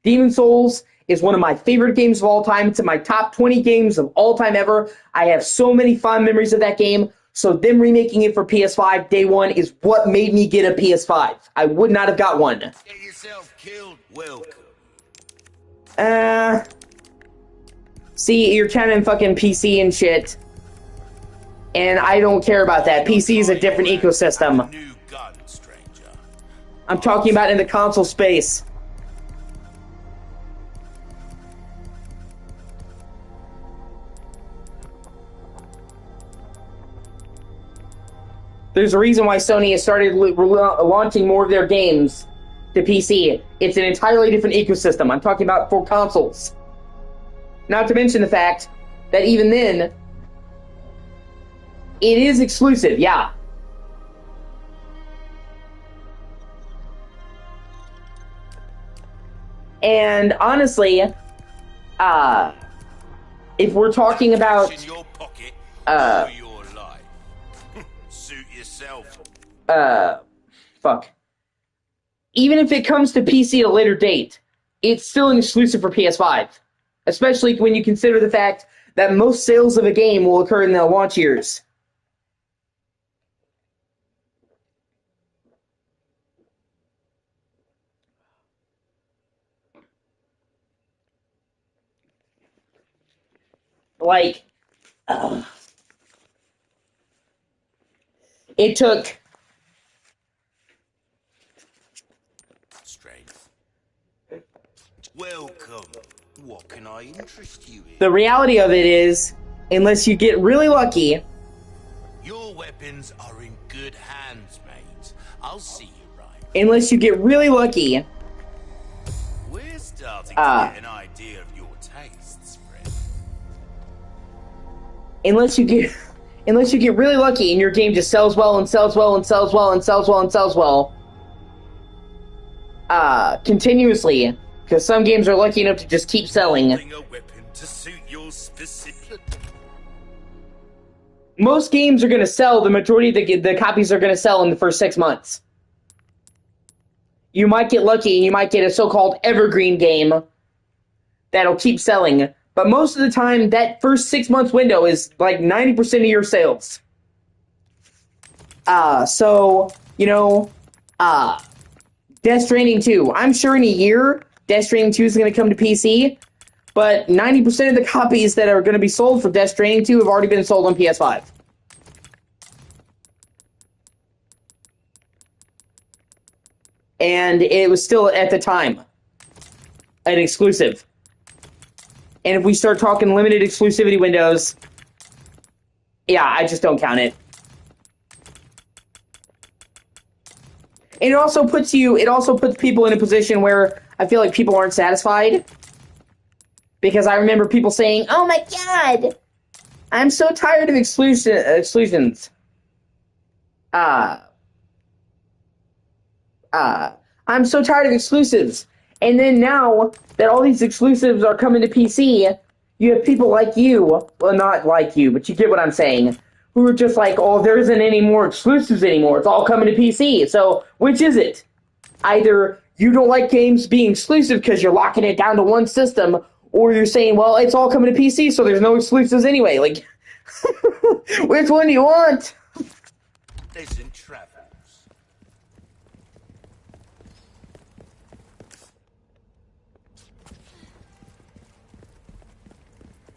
Demon Souls is one of my favorite games of all time. It's in my top 20 games of all time ever. I have so many fond memories of that game. So them remaking it for PS5 day one is what made me get a PS5. I would not have got one. Get yourself killed. Welcome. See, you're counting fucking PC and shit. And I don't care about that. PC is a different ecosystem. New gun, stranger. I'm talking about in the console space. There's a reason why Sony has started launching more of their games to PC. It's an entirely different ecosystem. I'm talking about for consoles. Not to mention the fact that even then, it is exclusive, yeah. And honestly, if we're talking about In your pocket, or your life. Suit yourself. fuck. Even if it comes to PC at a later date, it's still an exclusive for PS5. Especially when you consider the fact that most sales of a game will occur in the launch years. Like, it took... Strength. Welcome. What can I interest you in? The reality of it is, unless you get really lucky... Your weapons are in good hands, mate. I'll see you right. Unless you get really lucky... We're starting to get an idea of your tastes, friend. Unless you get really lucky and your game just sells well and sells well and sells well and sells well and sells well, continuously, because some games are lucky enough to just keep selling. A weapon to suit your specific. Most games are going to sell. The majority of the copies are going to sell in the first 6 months. You might get lucky and you might get a so-called evergreen game that'll keep selling. But most of the time, that first 6 months window is like 90% of your sales. So, you know, Death Stranding 2. I'm sure in a year, Death Stranding 2 is going to come to PC. But 90% of the copies that are going to be sold for Death Stranding 2 have already been sold on PS5. And it was still, at the time, an exclusive. And if we start talking limited exclusivity windows, yeah, I just don't count it. And it also puts people in a position where I feel like people aren't satisfied. Because I remember people saying, "Oh my god, I'm so tired of exclusions." I'm so tired of exclusives. And then now that all these exclusives are coming to PC, you have people like you, well, not like you, but you get what I'm saying, who are just like, oh, there isn't any more exclusives anymore. It's all coming to PC. So, which is it? Either you don't like games being exclusive because you're locking it down to one system, or you're saying, well, it's all coming to PC, so there's no exclusives anyway. Like, which one do you want? Listen, travels.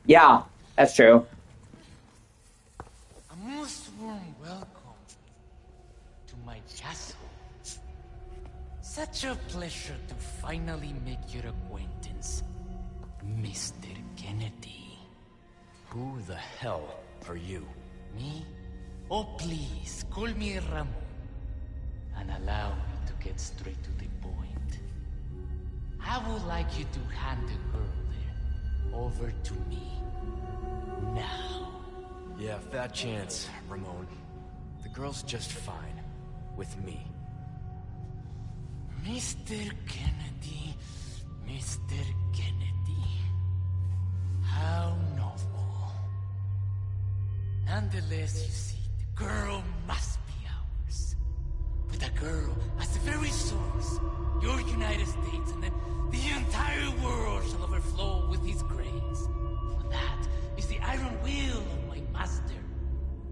Yeah, that's true. A most warm welcome to my castle. Such a pleasure to finally make your acquaintance, Mr. Kennedy. Who the hell are you? Me? Oh, please, call me Ramon. And allow me to get straight to the point. I would like you to hand the girl there over to me. Now. Yeah, fat chance, Ramon. The girl's just fine. With me. Mr. Kennedy, Mr. Kennedy. How noble. Nonetheless, you see, the girl must be ours. With a girl as the very source, your United States and then the entire world shall overflow with his grace. For that is the iron will of my master,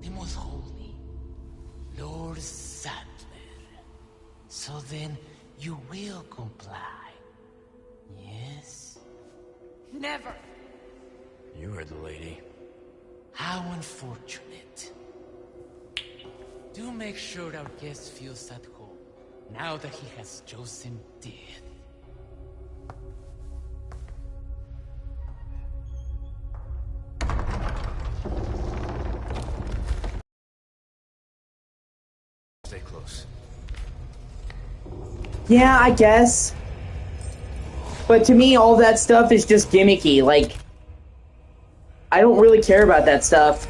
the most holy, Lord Sadler. So then, you will comply. Yes? Never. You heard the lady. How unfortunate. Do make sure our guest feels at home, now that he has chosen death. Stay close. Yeah, I guess. But to me, all that stuff is just gimmicky. Like, I don't really care about that stuff.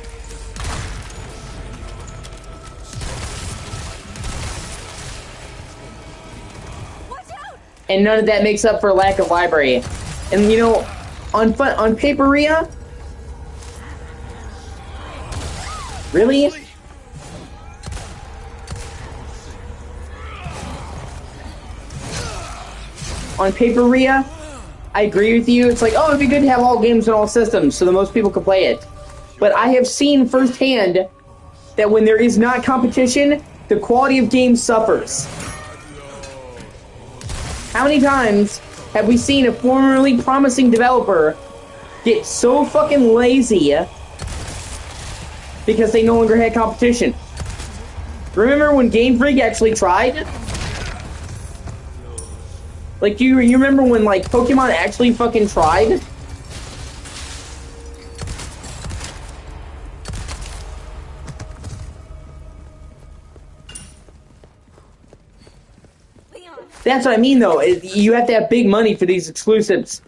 And none of that makes up for lack of library. And you know, on paper, Rhea? Really? On paper, Rhea, I agree with you. It's like, oh, it'd be good to have all games and all systems so that most people can play it. But I have seen firsthand that when there is not competition, the quality of games suffers. How many times have we seen a formerly promising developer get so fucking lazy because they no longer had competition? Remember when Game Freak actually tried? Like, you remember when, like, Pokemon actually fucking tried? Leon. That's what I mean, though. You have to have big money for these exclusives.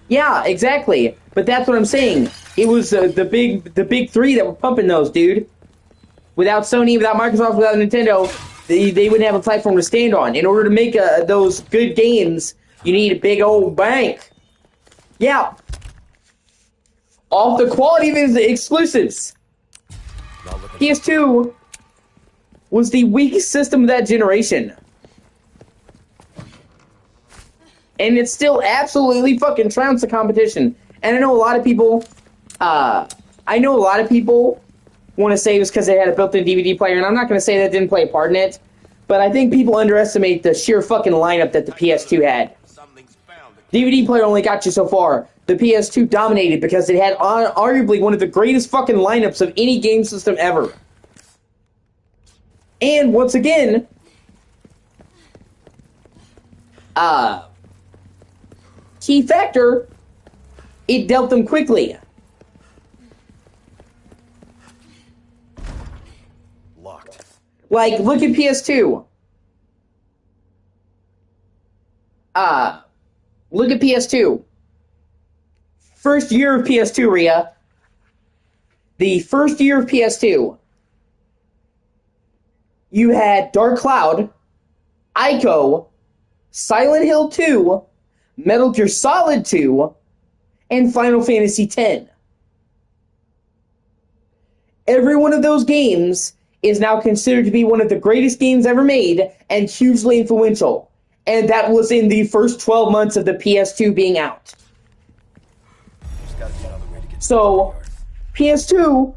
Yeah, exactly. But that's what I'm saying. It was the big three that were pumping those, dude. Without Sony, without Microsoft, without Nintendo, they wouldn't have a platform to stand on. In order to make those good games, you need a big old bank. Yeah. Off the quality of his exclusives. PS2 was the weakest system of that generation. And it still absolutely fucking trounced the competition. And I know a lot of people, want to say it was because they had a built-in DVD player, and I'm not going to say that didn't play a part in it, but I think people underestimate the sheer fucking lineup that the PS2 had. DVD player only got you so far. The PS2 dominated because it had arguably one of the greatest fucking lineups of any game system ever. And once again, key factor, it dealt them quickly. Locked. Like, look at PS2. Look at PS2. First year of PS2, Rhea. The first year of PS2. You had Dark Cloud, Ico, Silent Hill 2, Metal Gear Solid 2, and Final Fantasy X. Every one of those games is now considered to be one of the greatest games ever made and hugely influential. And that was in the first 12 months of the PS2 being out. So, PS2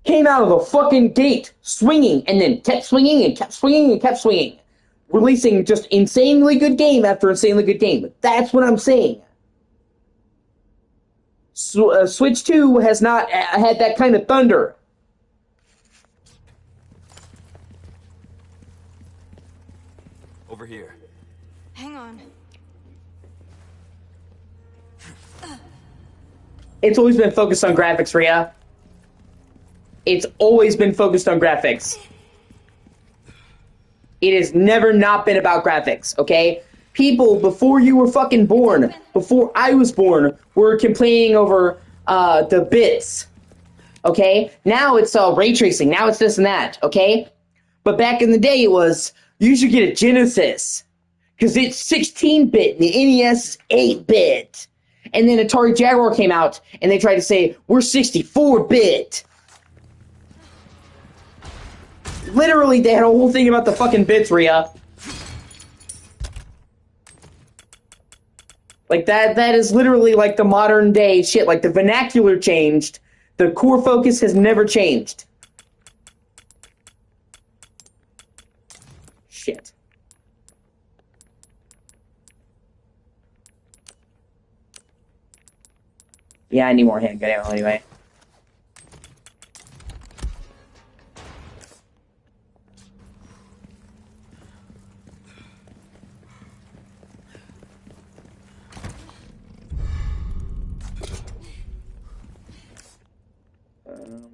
came out of the fucking gate swinging, and then kept swinging and kept swinging and kept swinging. Releasing just insanely good game after insanely good game. That's what I'm saying. Switch 2 has not had that kind of thunder. Over here. Hang on. It's always been focused on graphics, Rhea. It's always been focused on graphics. It has never not been about graphics, okay? People, before you were fucking born, before I was born, were complaining over the bits. Okay? Now it's ray tracing. Now it's this and that. Okay? But back in the day, it was, you should get a Genesis. Because it's 16-bit and the NES is 8-bit. And then Atari Jaguar came out and they tried to say, we're 64-bit. Literally, they had a whole thing about the fucking bits, Rhea. Like, that is literally like the modern day shit. Like, the vernacular changed. The core focus has never changed. Shit. Yeah, I need more handgun ammo anyway.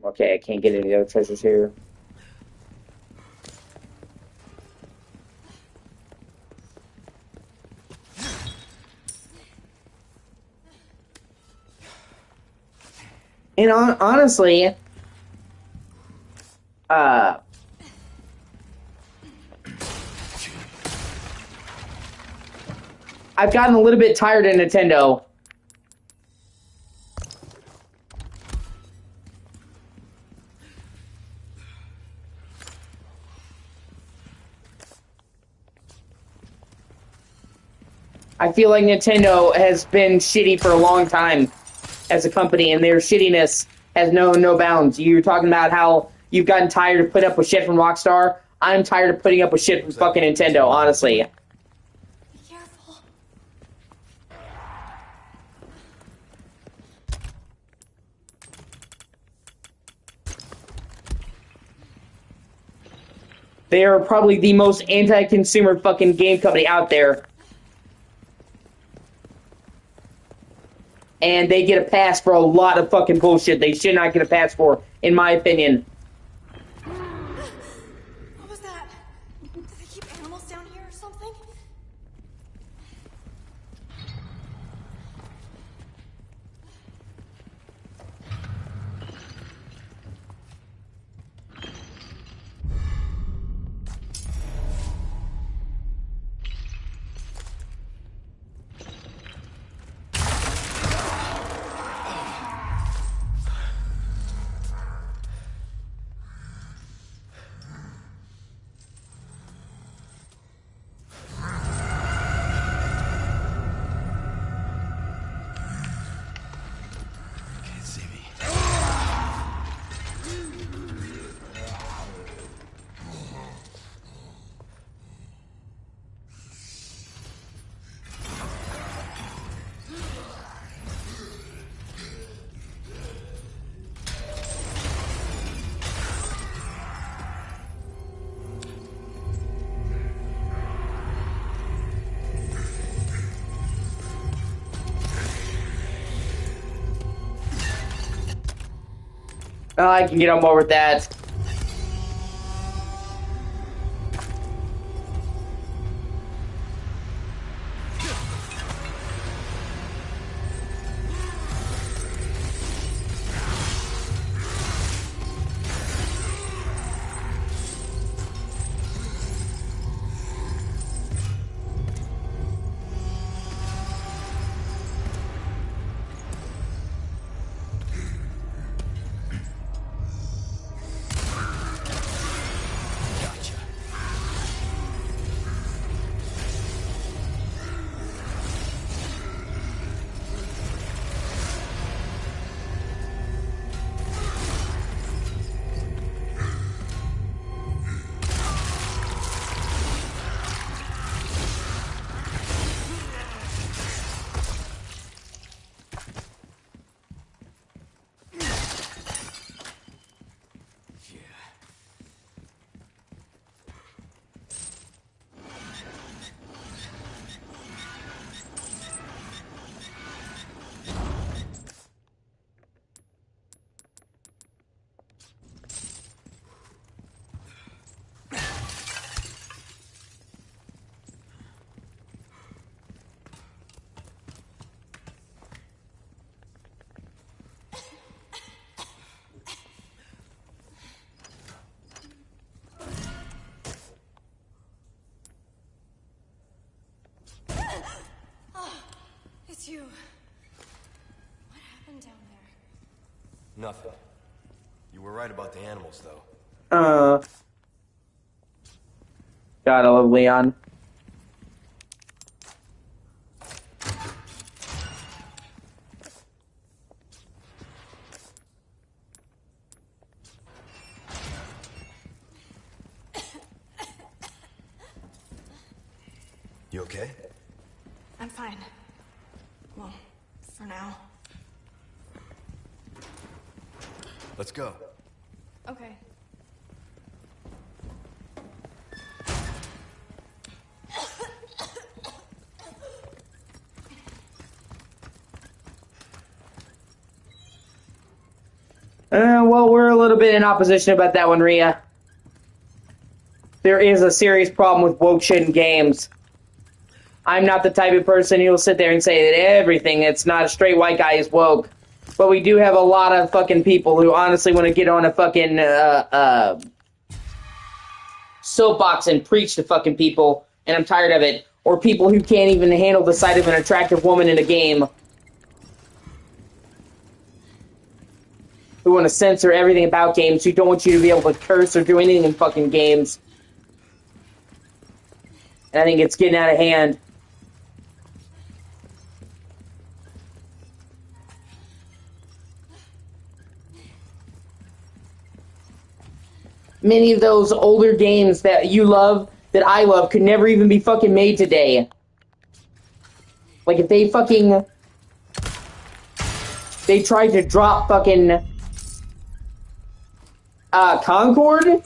Okay, I can't get any other treasures here. And honestly, I've gotten a little bit tired of Nintendo. I feel like Nintendo has been shitty for a long time as a company, and their shittiness has no bounds. You're talking about how you've gotten tired of putting up with shit from Rockstar. I'm tired of putting up with shit from fucking Nintendo, honestly. Be careful. They are probably the most anti-consumer fucking game company out there. And they get a pass for a lot of fucking bullshit they should not get a pass for, in my opinion. What was that? Do they keep animals down here or something? Oh, I can get on board with that. It's you. What happened down there? Nothing. You were right about the animals, though. God, I love Leon. You okay? I'm fine. Well, for now. Let's go. Okay. Well, we're a little bit in opposition about that one, Rhea. There is a serious problem with woke shit in games. I'm not the type of person who will sit there and say that everything that's not a straight white guy is woke. But we do have a lot of fucking people who honestly want to get on a fucking soapbox and preach to fucking people, and I'm tired of it. Or people who can't even handle the sight of an attractive woman in a game. Who want to censor everything about games, who don't want you to be able to curse or do anything in fucking games. And I think it's getting out of hand. Many of those older games that you love, that I love, could never even be fucking made today. Like, if they fucking... They tried to drop fucking... Concord?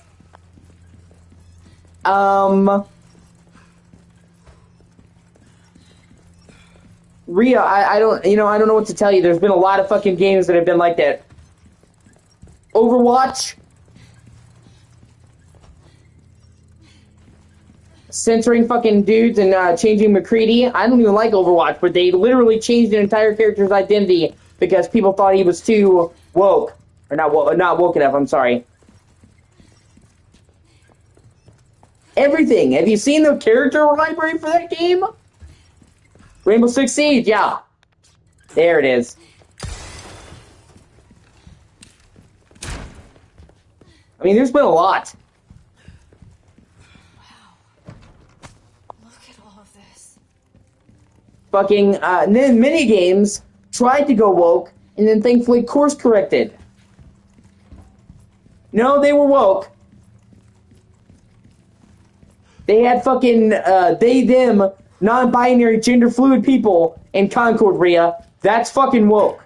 Rhea, I don't know what to tell you. There's been a lot of fucking games that have been like that. Overwatch? Censoring fucking dudes and changing McCready. I don't even like Overwatch, but they literally changed an entire character's identity because people thought he was too woke. Or not woke enough, I'm sorry. Everything. Have you seen the character library for that game? Rainbow Six Siege, yeah. There it is. I mean, there's been a lot. Look at all of this. Fucking, and then mini games tried to go woke, and then thankfully course corrected. No, they were woke. They had fucking, they, them, non-binary, gender-fluid people in Concord, Rhea. That's fucking woke.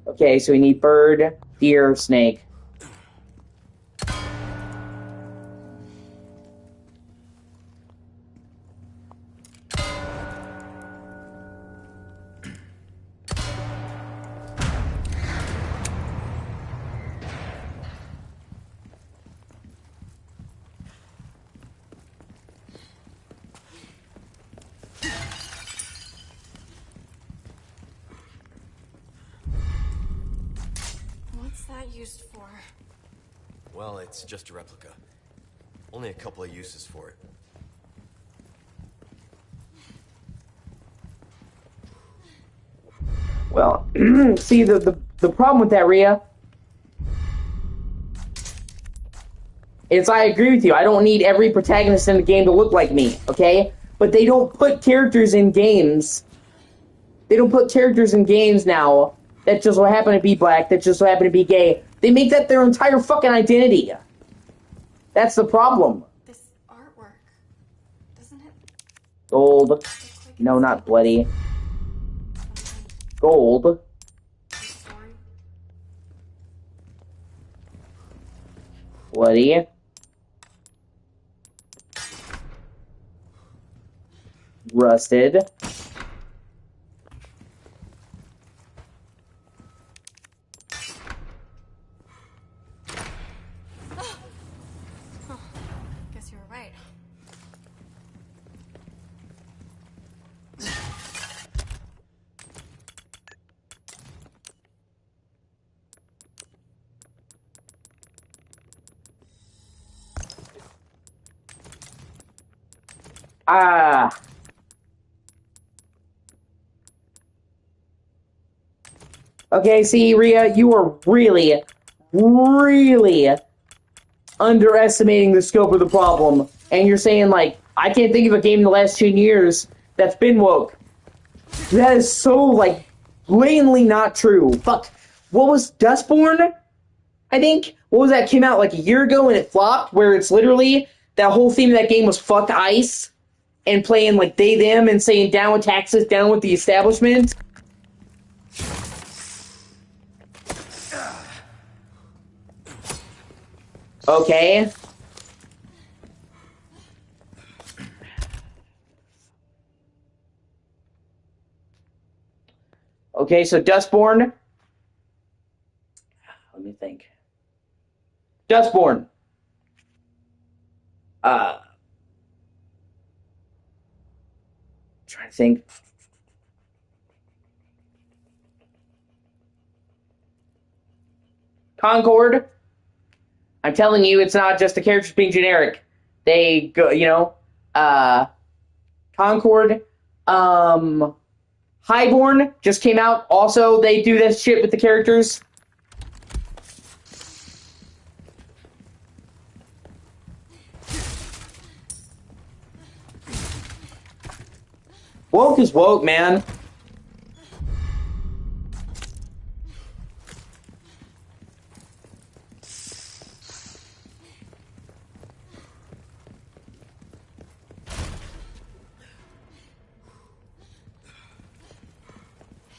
Okay, so we need bird, deer, snake. What's that used for? Well, it's just a replica. Only a couple of uses for it. Well, see, the problem with that, Rhea, is I agree with you. I don't need every protagonist in the game to look like me, okay? But they don't put characters in games. They don't put characters in games now that just so happen to be black, that just so happen to be gay. They make that their entire fucking identity. That's the problem. This artwork, doesn't it? Gold. Look like No, it's not bloody. something Gold. story? Bloody. Rusted. Guess you were right. Ah. Okay, see, Rhea, you are really, really underestimating the scope of the problem. And you're saying, like, I can't think of a game in the last 10 years that's been woke. That is so, like, blatantly not true. Fuck. What was Dustborn? I think? What was that? Came out like a year ago and it flopped, where it's literally that whole theme of that game was fuck ICE and playing, like, they, them and saying down with taxes, down with the establishment. Okay. Okay, so Dustborn. Let me think. Dustborn. Trying to think. Concord. I'm telling you, it's not just the characters being generic. They go, you know, Concord, Highborn just came out. Also, they do this shit with the characters. Woke is woke, man.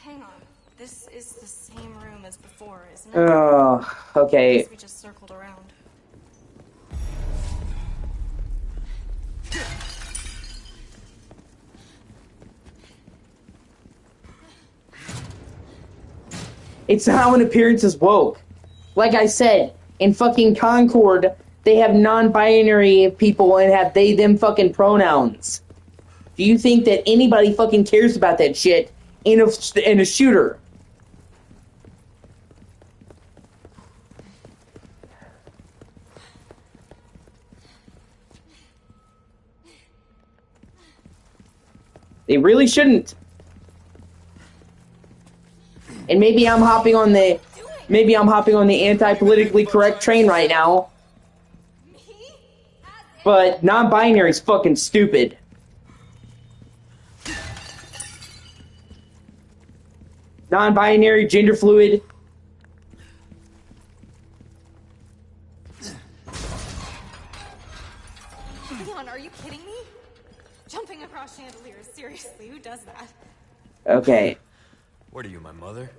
Hang on. This is the same room as before, isn't it? Oh, okay. Guess we just circled around. It's not how an appearance is woke. Like I said, in fucking Concord, they have non-binary people and have they, them fucking pronouns. Do you think that anybody fucking cares about that shit in a shooter? They really shouldn't. And maybe I'm hopping on the anti-politically correct train right now. But non-binary is fucking stupid. Non-binary, gender fluid. Leon, are you kidding me? Jumping across chandeliers, seriously, who does that? Okay. What are you, my mother?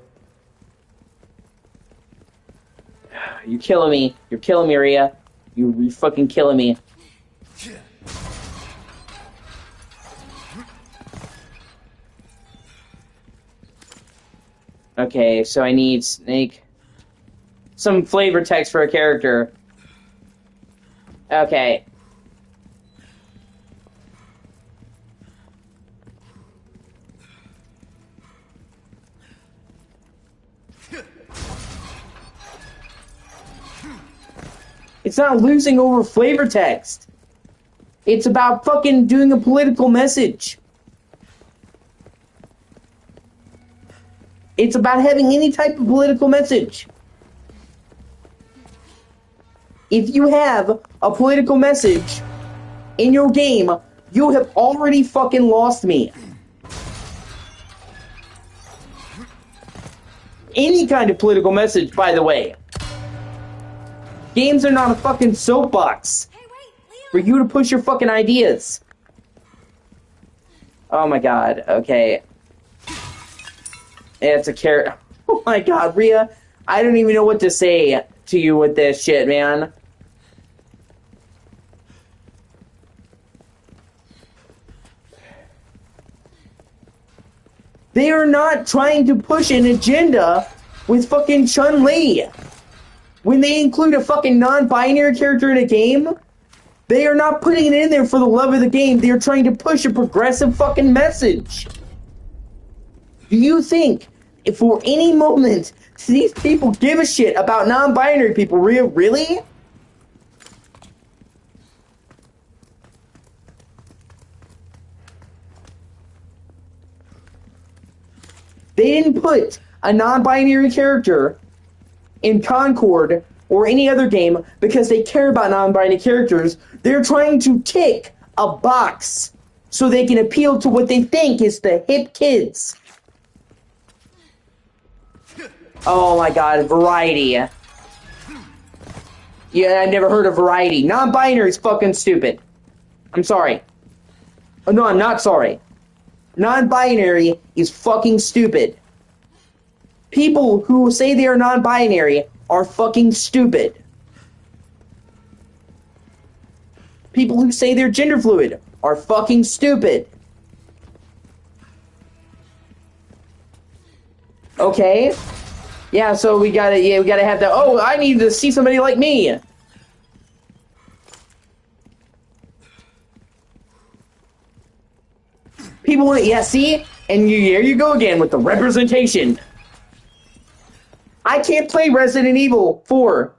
You're killing me. You're killing me, Rhea. You're fucking killing me. Okay, so I need Snake. Some flavor text for a character. Okay. It's not losing over flavor text. It's about fucking doing a political message. It's about having any type of political message. If you have a political message in your game, you have already fucking lost me. Any kind of political message, by the way. Games are not a fucking soapbox for you to push your fucking ideas. Oh my god, okay. It's a carrot. Oh my god, Rhea, I don't even know what to say to you with this shit, man. They are not trying to push an agenda with fucking Chun-Li. When they include a fucking non-binary character in a game, they are not putting it in there for the love of the game. They are trying to push a progressive fucking message. Do you think, if for any moment, these people give a shit about non-binary people? Really? They didn't put a non-binary character in Concord or any other game because they care about non-binary characters. They're trying to tick a box so they can appeal to what they think is the hip kids. Oh my god, variety. Yeah, I never heard of variety. Non-binary is fucking stupid. I'm sorry. Oh, no, I'm not sorry. Non-binary is fucking stupid. People who say they are non-binary are fucking stupid. People who say they're gender fluid are fucking stupid. Okay? Yeah, so we gotta have that. Oh, I need to see somebody like me. People want, yeah, see? And here you go again with the representation. I can't play Resident Evil 4,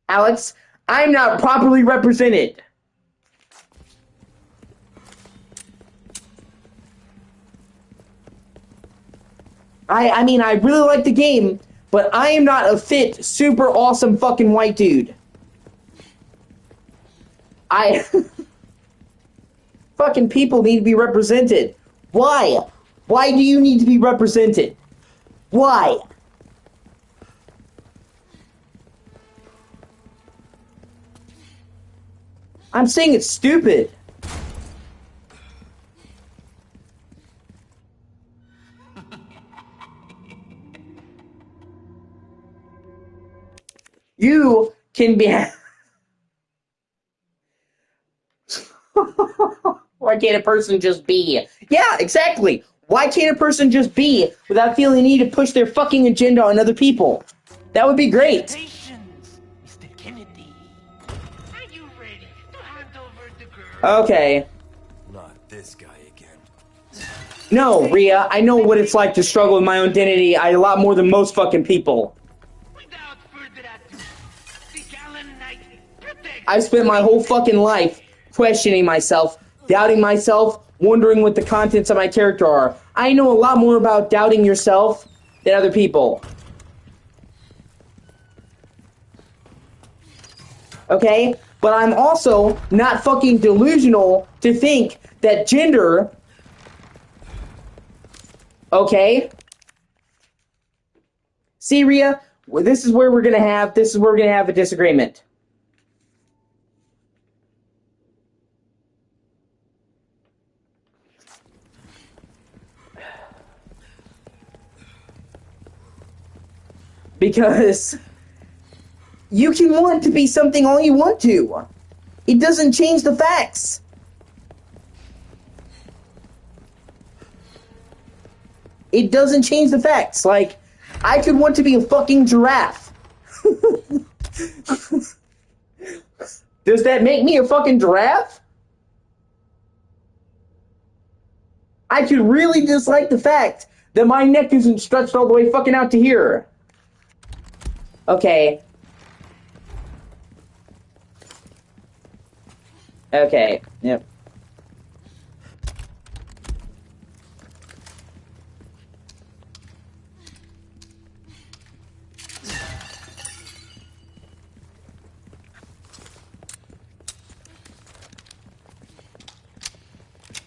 Alex. I'm not properly represented. I mean, I really like the game, but I am not a fit, super awesome fucking white dude. Fucking people need to be represented. Why? Why do you need to be represented? Why? I'm saying it's stupid. You can be... Why can't a person just be? Yeah, exactly. Why can't a person just be without feeling the need to push their fucking agenda on other people? That would be great. Mr. Kennedy. Are you ready to hand over the girl? Okay. Not this guy again. No, Rhea, I know what it's like to struggle with my own identity a lot more than most fucking people. Without further ado, the gallant knight protects. I've spent my whole fucking life questioning myself, doubting myself, wondering what the contents of my character are. I know a lot more about doubting yourself than other people. Okay? But I'm also not fucking delusional to think that gender... Okay? See, Rhea, this is where we're gonna have a disagreement. Because you can want to be something all you want to. It doesn't change the facts. It doesn't change the facts. Like, I could want to be a fucking giraffe. Does that make me a fucking giraffe? I could really dislike the fact that my neck isn't stretched all the way fucking out to here. Okay. Okay, yep.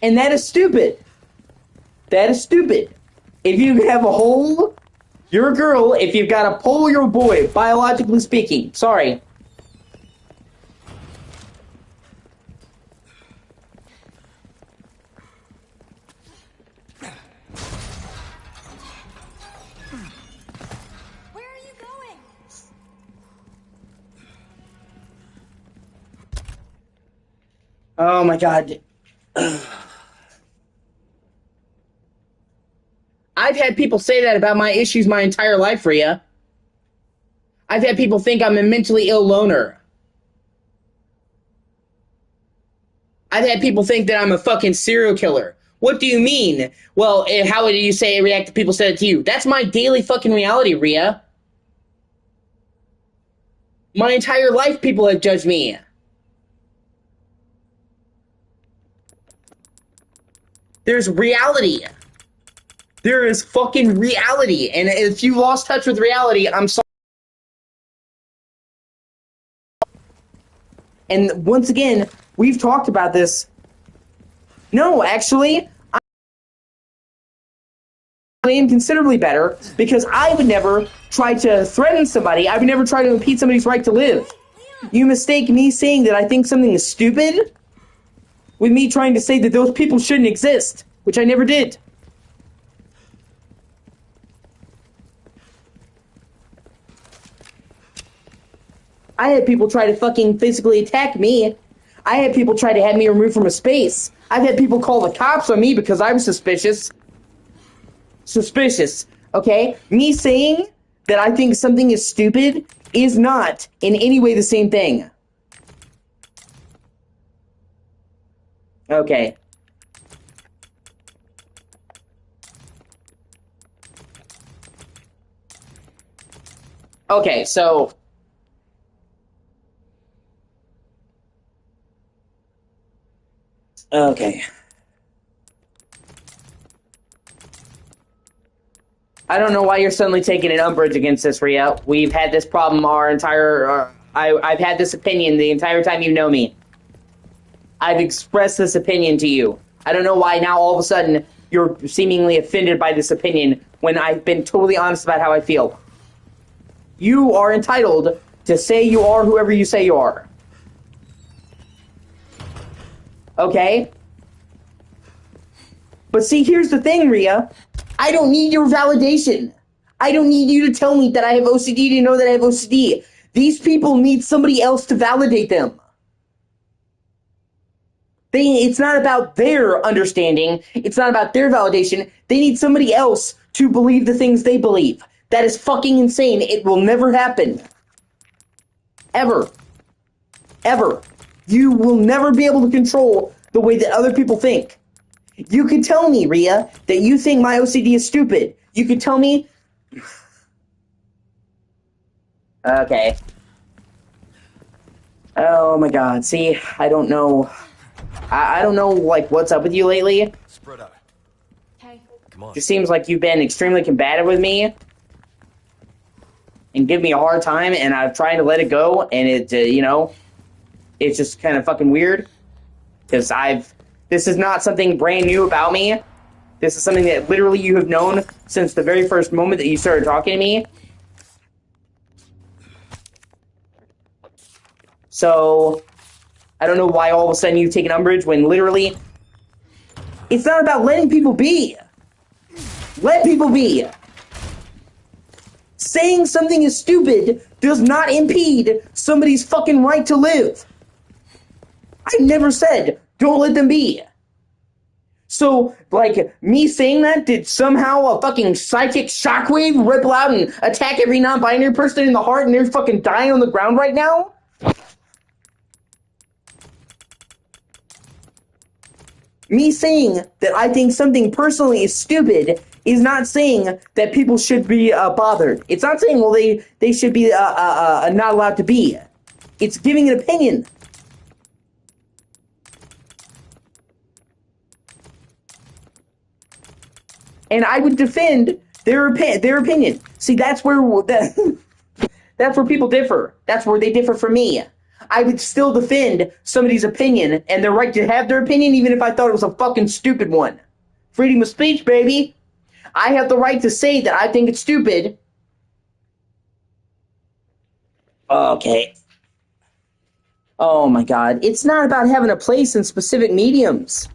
And that is stupid. That is stupid. If you have a hole, you're a girl. If you've got a pole, you're a boy, biologically speaking. Sorry. Where are you going? Oh my god. I've had people say that about my issues my entire life, Rhea. I've had people think I'm a mentally ill loner. I've had people think that I'm a fucking serial killer. What do you mean? Well, how would you say react if people said it to you? That's my daily fucking reality, Rhea. My entire life people have judged me. There's reality. There is fucking reality, and if you lost touch with reality, I'm sorry. And once again, we've talked about this. No, actually, I am considerably better because I would never try to threaten somebody. I would never try to impede somebody's right to live. You mistake me saying that I think something is stupid with me trying to say that those people shouldn't exist, which I never did. I had people try to fucking physically attack me. I had people try to have me removed from a space. I've had people call the cops on me because I'm suspicious. Suspicious, okay? Me saying that I think something is stupid is not in any way the same thing. Okay. Okay, so... Okay. I don't know why you're suddenly taking an umbrage against this, Rhea. We've had this problem our entire... I've had this opinion the entire time you know me. I've expressed this opinion to you. I don't know why now all of a sudden you're seemingly offended by this opinion when I've been totally honest about how I feel. You are entitled to say you are whoever you say you are. Okay? But see, here's the thing, Rhea. I don't need your validation. I don't need you to tell me that I have OCD to know that I have OCD. These people need somebody else to validate them. It's not about their understanding. It's not about their validation. They need somebody else to believe the things they believe. That is fucking insane. It will never happen. Ever. Ever. You will never be able to control the way that other people think. You could tell me, Rhea, that you think my OCD is stupid. You could tell me... Okay. Oh my god. See, I don't know... I don't know, like, what's up with you lately. Spread out. Hey. Come on. It seems like you've been extremely combative with me and give me a hard time, and I've tried to let it go, and it, you know, it's just kind of fucking weird. Because this is not something brand new about me. This is something that literally you have known since the very first moment that you started talking to me. So, I don't know why all of a sudden you take an umbrage when literally it's not about letting people be. Let people be. Saying something is stupid does not impede somebody's fucking right to live. I never said don't let them be. So, like, me saying that, did somehow a fucking psychic shockwave ripple out and attack every non-binary person in the heart and they're fucking dying on the ground right now? Me saying that I think something personally is stupid is not saying that people should be bothered. It's not saying, well, they should be not allowed to be. It's giving an opinion. And I would defend their opinion. See, that's where that's where people differ. That's where they differ from me. I would still defend somebody's opinion and their right to have their opinion, even if I thought it was a fucking stupid one. Freedom of speech, baby. I have the right to say that I think it's stupid. Okay. Oh my god. It's not about having a place in specific mediums.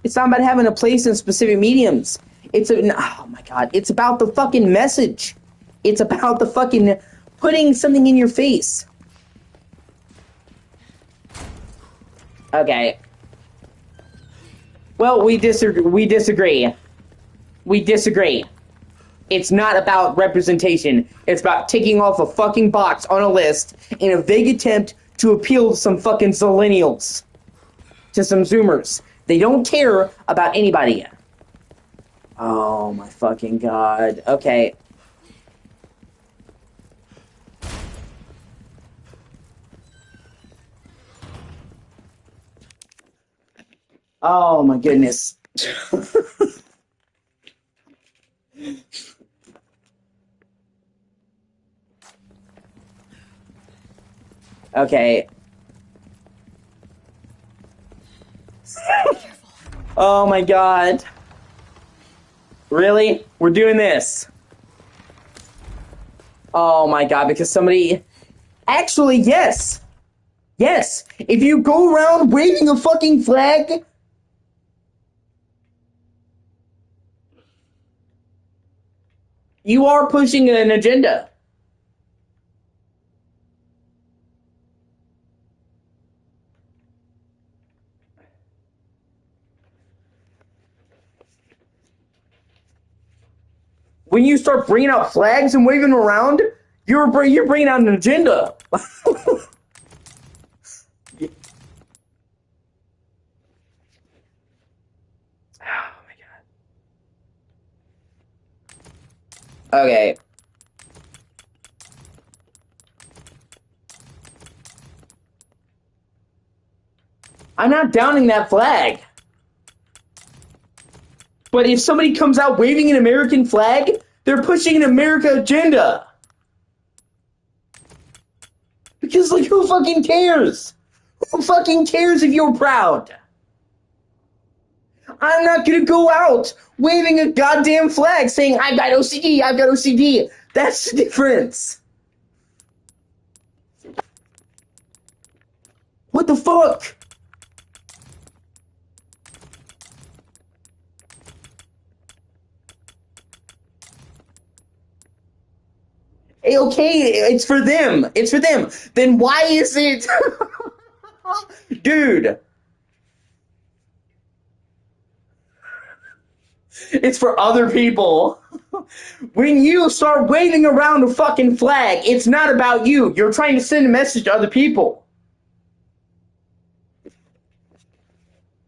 It's not about having a place in specific mediums. Oh my god. It's about the fucking message. It's about the fucking putting something in your face. Okay. Well, we disagree. We disagree. It's not about representation. It's about ticking off a fucking box on a list in a vague attempt to appeal to some fucking zillennials. To some Zoomers. They don't care about anybody. Oh my fucking god. Okay. Oh my goodness. Okay. Oh my god. Really? We're doing this. Oh my god, because somebody... Actually, yes! Yes! If you go around waving a fucking flag... You are pushing an agenda. When you start bringing out flags and waving them around, you're bringing out an agenda. Okay. I'm not downing that flag. But if somebody comes out waving an American flag, they're pushing an America agenda. Because, like, who fucking cares? Who fucking cares if you're proud? I'm not gonna go out waving a goddamn flag saying, I've got OCD, I've got OCD. That's the difference. What the fuck? Hey, okay, it's for them. It's for them. Then why is it... Dude. It's for other people. When you start waving around a fucking flag, it's not about you. You're trying to send a message to other people.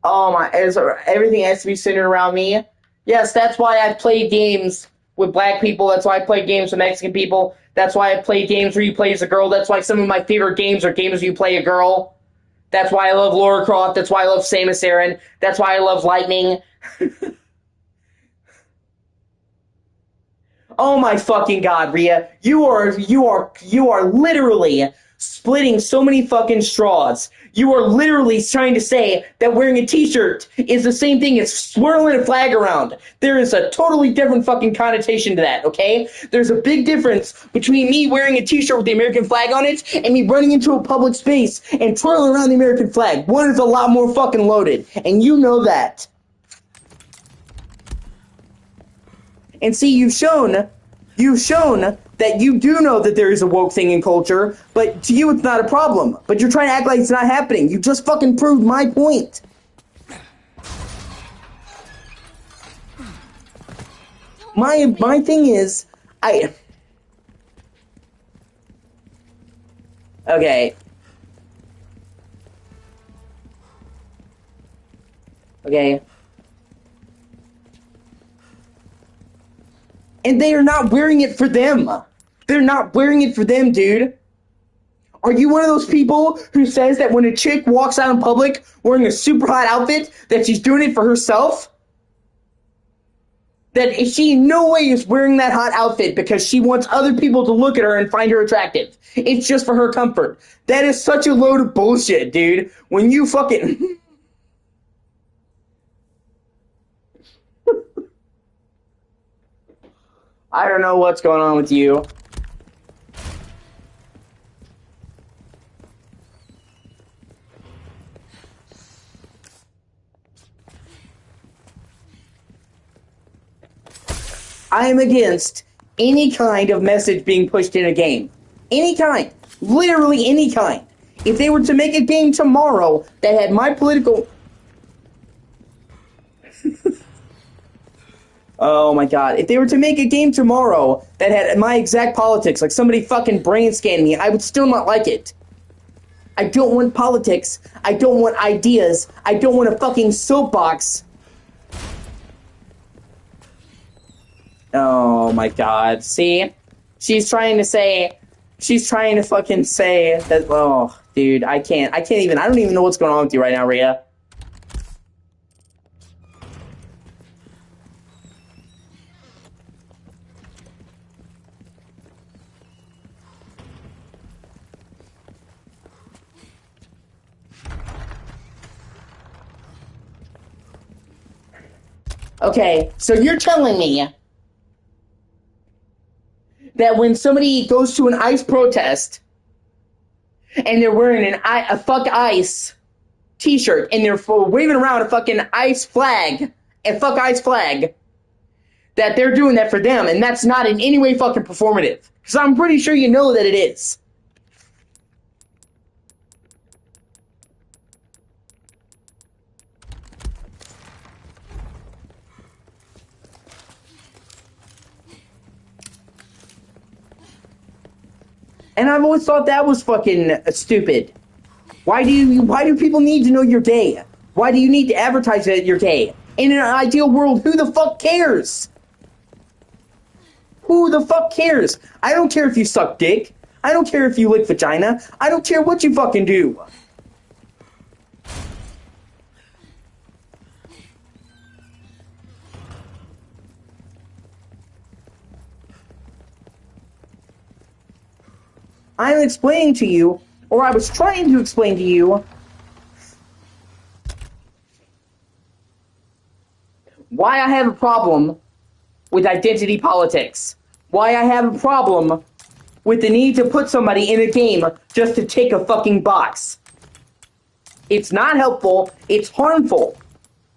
Oh my, everything has to be centered around me. Yes, that's why I play games with black people. That's why I play games with Mexican people. That's why I play games where you play as a girl. That's why some of my favorite games are games where you play a girl. That's why I love Lara Croft. That's why I love Samus Aran. That's why I love Lightning. Oh my fucking god, Rhea. You are literally splitting so many fucking straws. You are literally trying to say that wearing a t-shirt is the same thing as swirling a flag around. There is a totally different fucking connotation to that, okay? There's a big difference between me wearing a t-shirt with the American flag on it and me running into a public space and twirling around the American flag. One is a lot more fucking loaded, and you know that. And see, you've shown that you do know that there is a woke thing in culture, but to you it's not a problem. But you're trying to act like it's not happening. You just fucking proved my point. My thing is, Okay. Okay. And they are not wearing it for them. They're not wearing it for them, dude. Are you one of those people who says that when a chick walks out in public wearing a super hot outfit, that she's doing it for herself? That she in no way is wearing that hot outfit because she wants other people to look at her and find her attractive. It's just for her comfort. That is such a load of bullshit, dude. When you fucking... I don't know what's going on with you. I am against any kind of message being pushed in a game. Any kind. Literally any kind. If they were to make a game tomorrow that had my political... Oh my god. If they were to make a game tomorrow that had my exact politics, like somebody fucking brain scanned me, I would still not like it. I don't want politics. I don't want ideas. I don't want a fucking soapbox. Oh my god. See? She's trying to fucking say that, oh, dude, I don't even know what's going on with you right now, Rhea. Okay, so you're telling me that when somebody goes to an ICE protest and they're wearing a fuck ICE t-shirt and they're waving around a fucking ICE flag, that they're doing that for them, and that's not in any way fucking performative. Because I'm pretty sure you know that it is. And I've always thought that was fucking stupid. Why do people need to know you're gay? Why do you need to advertise that you're gay? In an ideal world, who the fuck cares? Who the fuck cares? I don't care if you suck dick. I don't care if you lick vagina. I don't care what you fucking do. I'm explaining to you, or I was trying to explain to you, why I have a problem with identity politics. Why I have a problem with the need to put somebody in a game just to tick a fucking box. It's not helpful. It's harmful.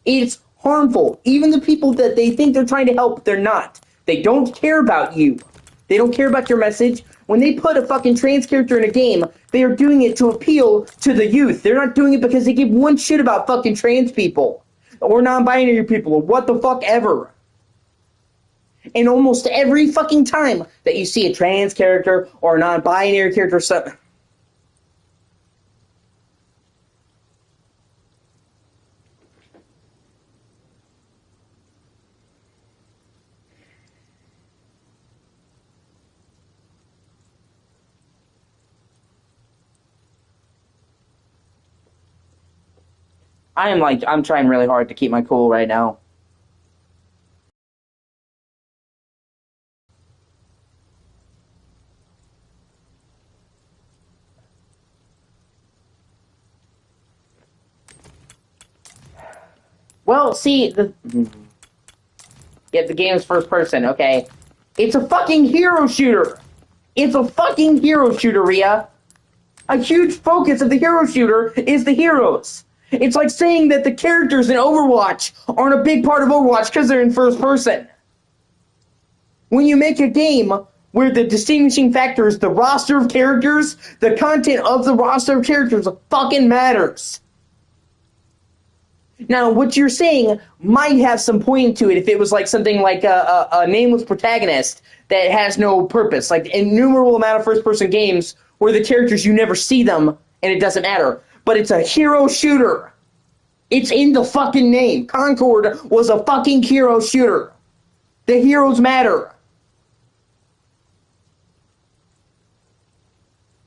It's harmful. Even the people that they think they're trying to help, they're not. They don't care about you. They don't care about your message. When they put a fucking trans character in a game, they are doing it to appeal to the youth. They're not doing it because they give one shit about fucking trans people. Or non-binary people, or what the fuck ever. And almost every fucking time that you see a trans character, or a non-binary character, or something... I'm trying really hard to keep my cool right now. Well, see, the game is first person, okay? It's a fucking hero shooter! It's a fucking hero shooter, Rhea! A huge focus of the hero shooter is the heroes. It's like saying that the characters in Overwatch aren't a big part of Overwatch because they're in first person. When you make a game where the distinguishing factor is the roster of characters, the content of the roster of characters fucking matters. Now, what you're saying might have some point to it if it was like something like a nameless protagonist that has no purpose, like innumerable amount of first-person games where the characters, you never see them and it doesn't matter. But it's a hero shooter. It's in the fucking name. Concord was a fucking hero shooter. The heroes matter.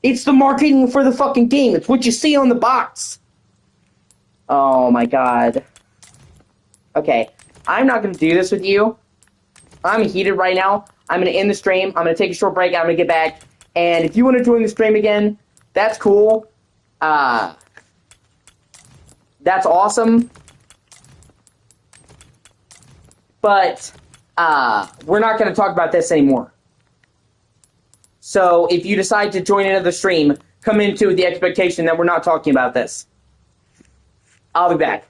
It's the marketing for the fucking game. It's what you see on the box. Oh my god. Okay, I'm not going to do this with you. I'm heated right now. I'm going to end the stream. I'm going to take a short break. I'm going to get back. And if you want to join the stream again, that's cool. That's awesome. But we're not going to talk about this anymore. So if you decide to join another stream, come into the expectation that we're not talking about this. I'll be back.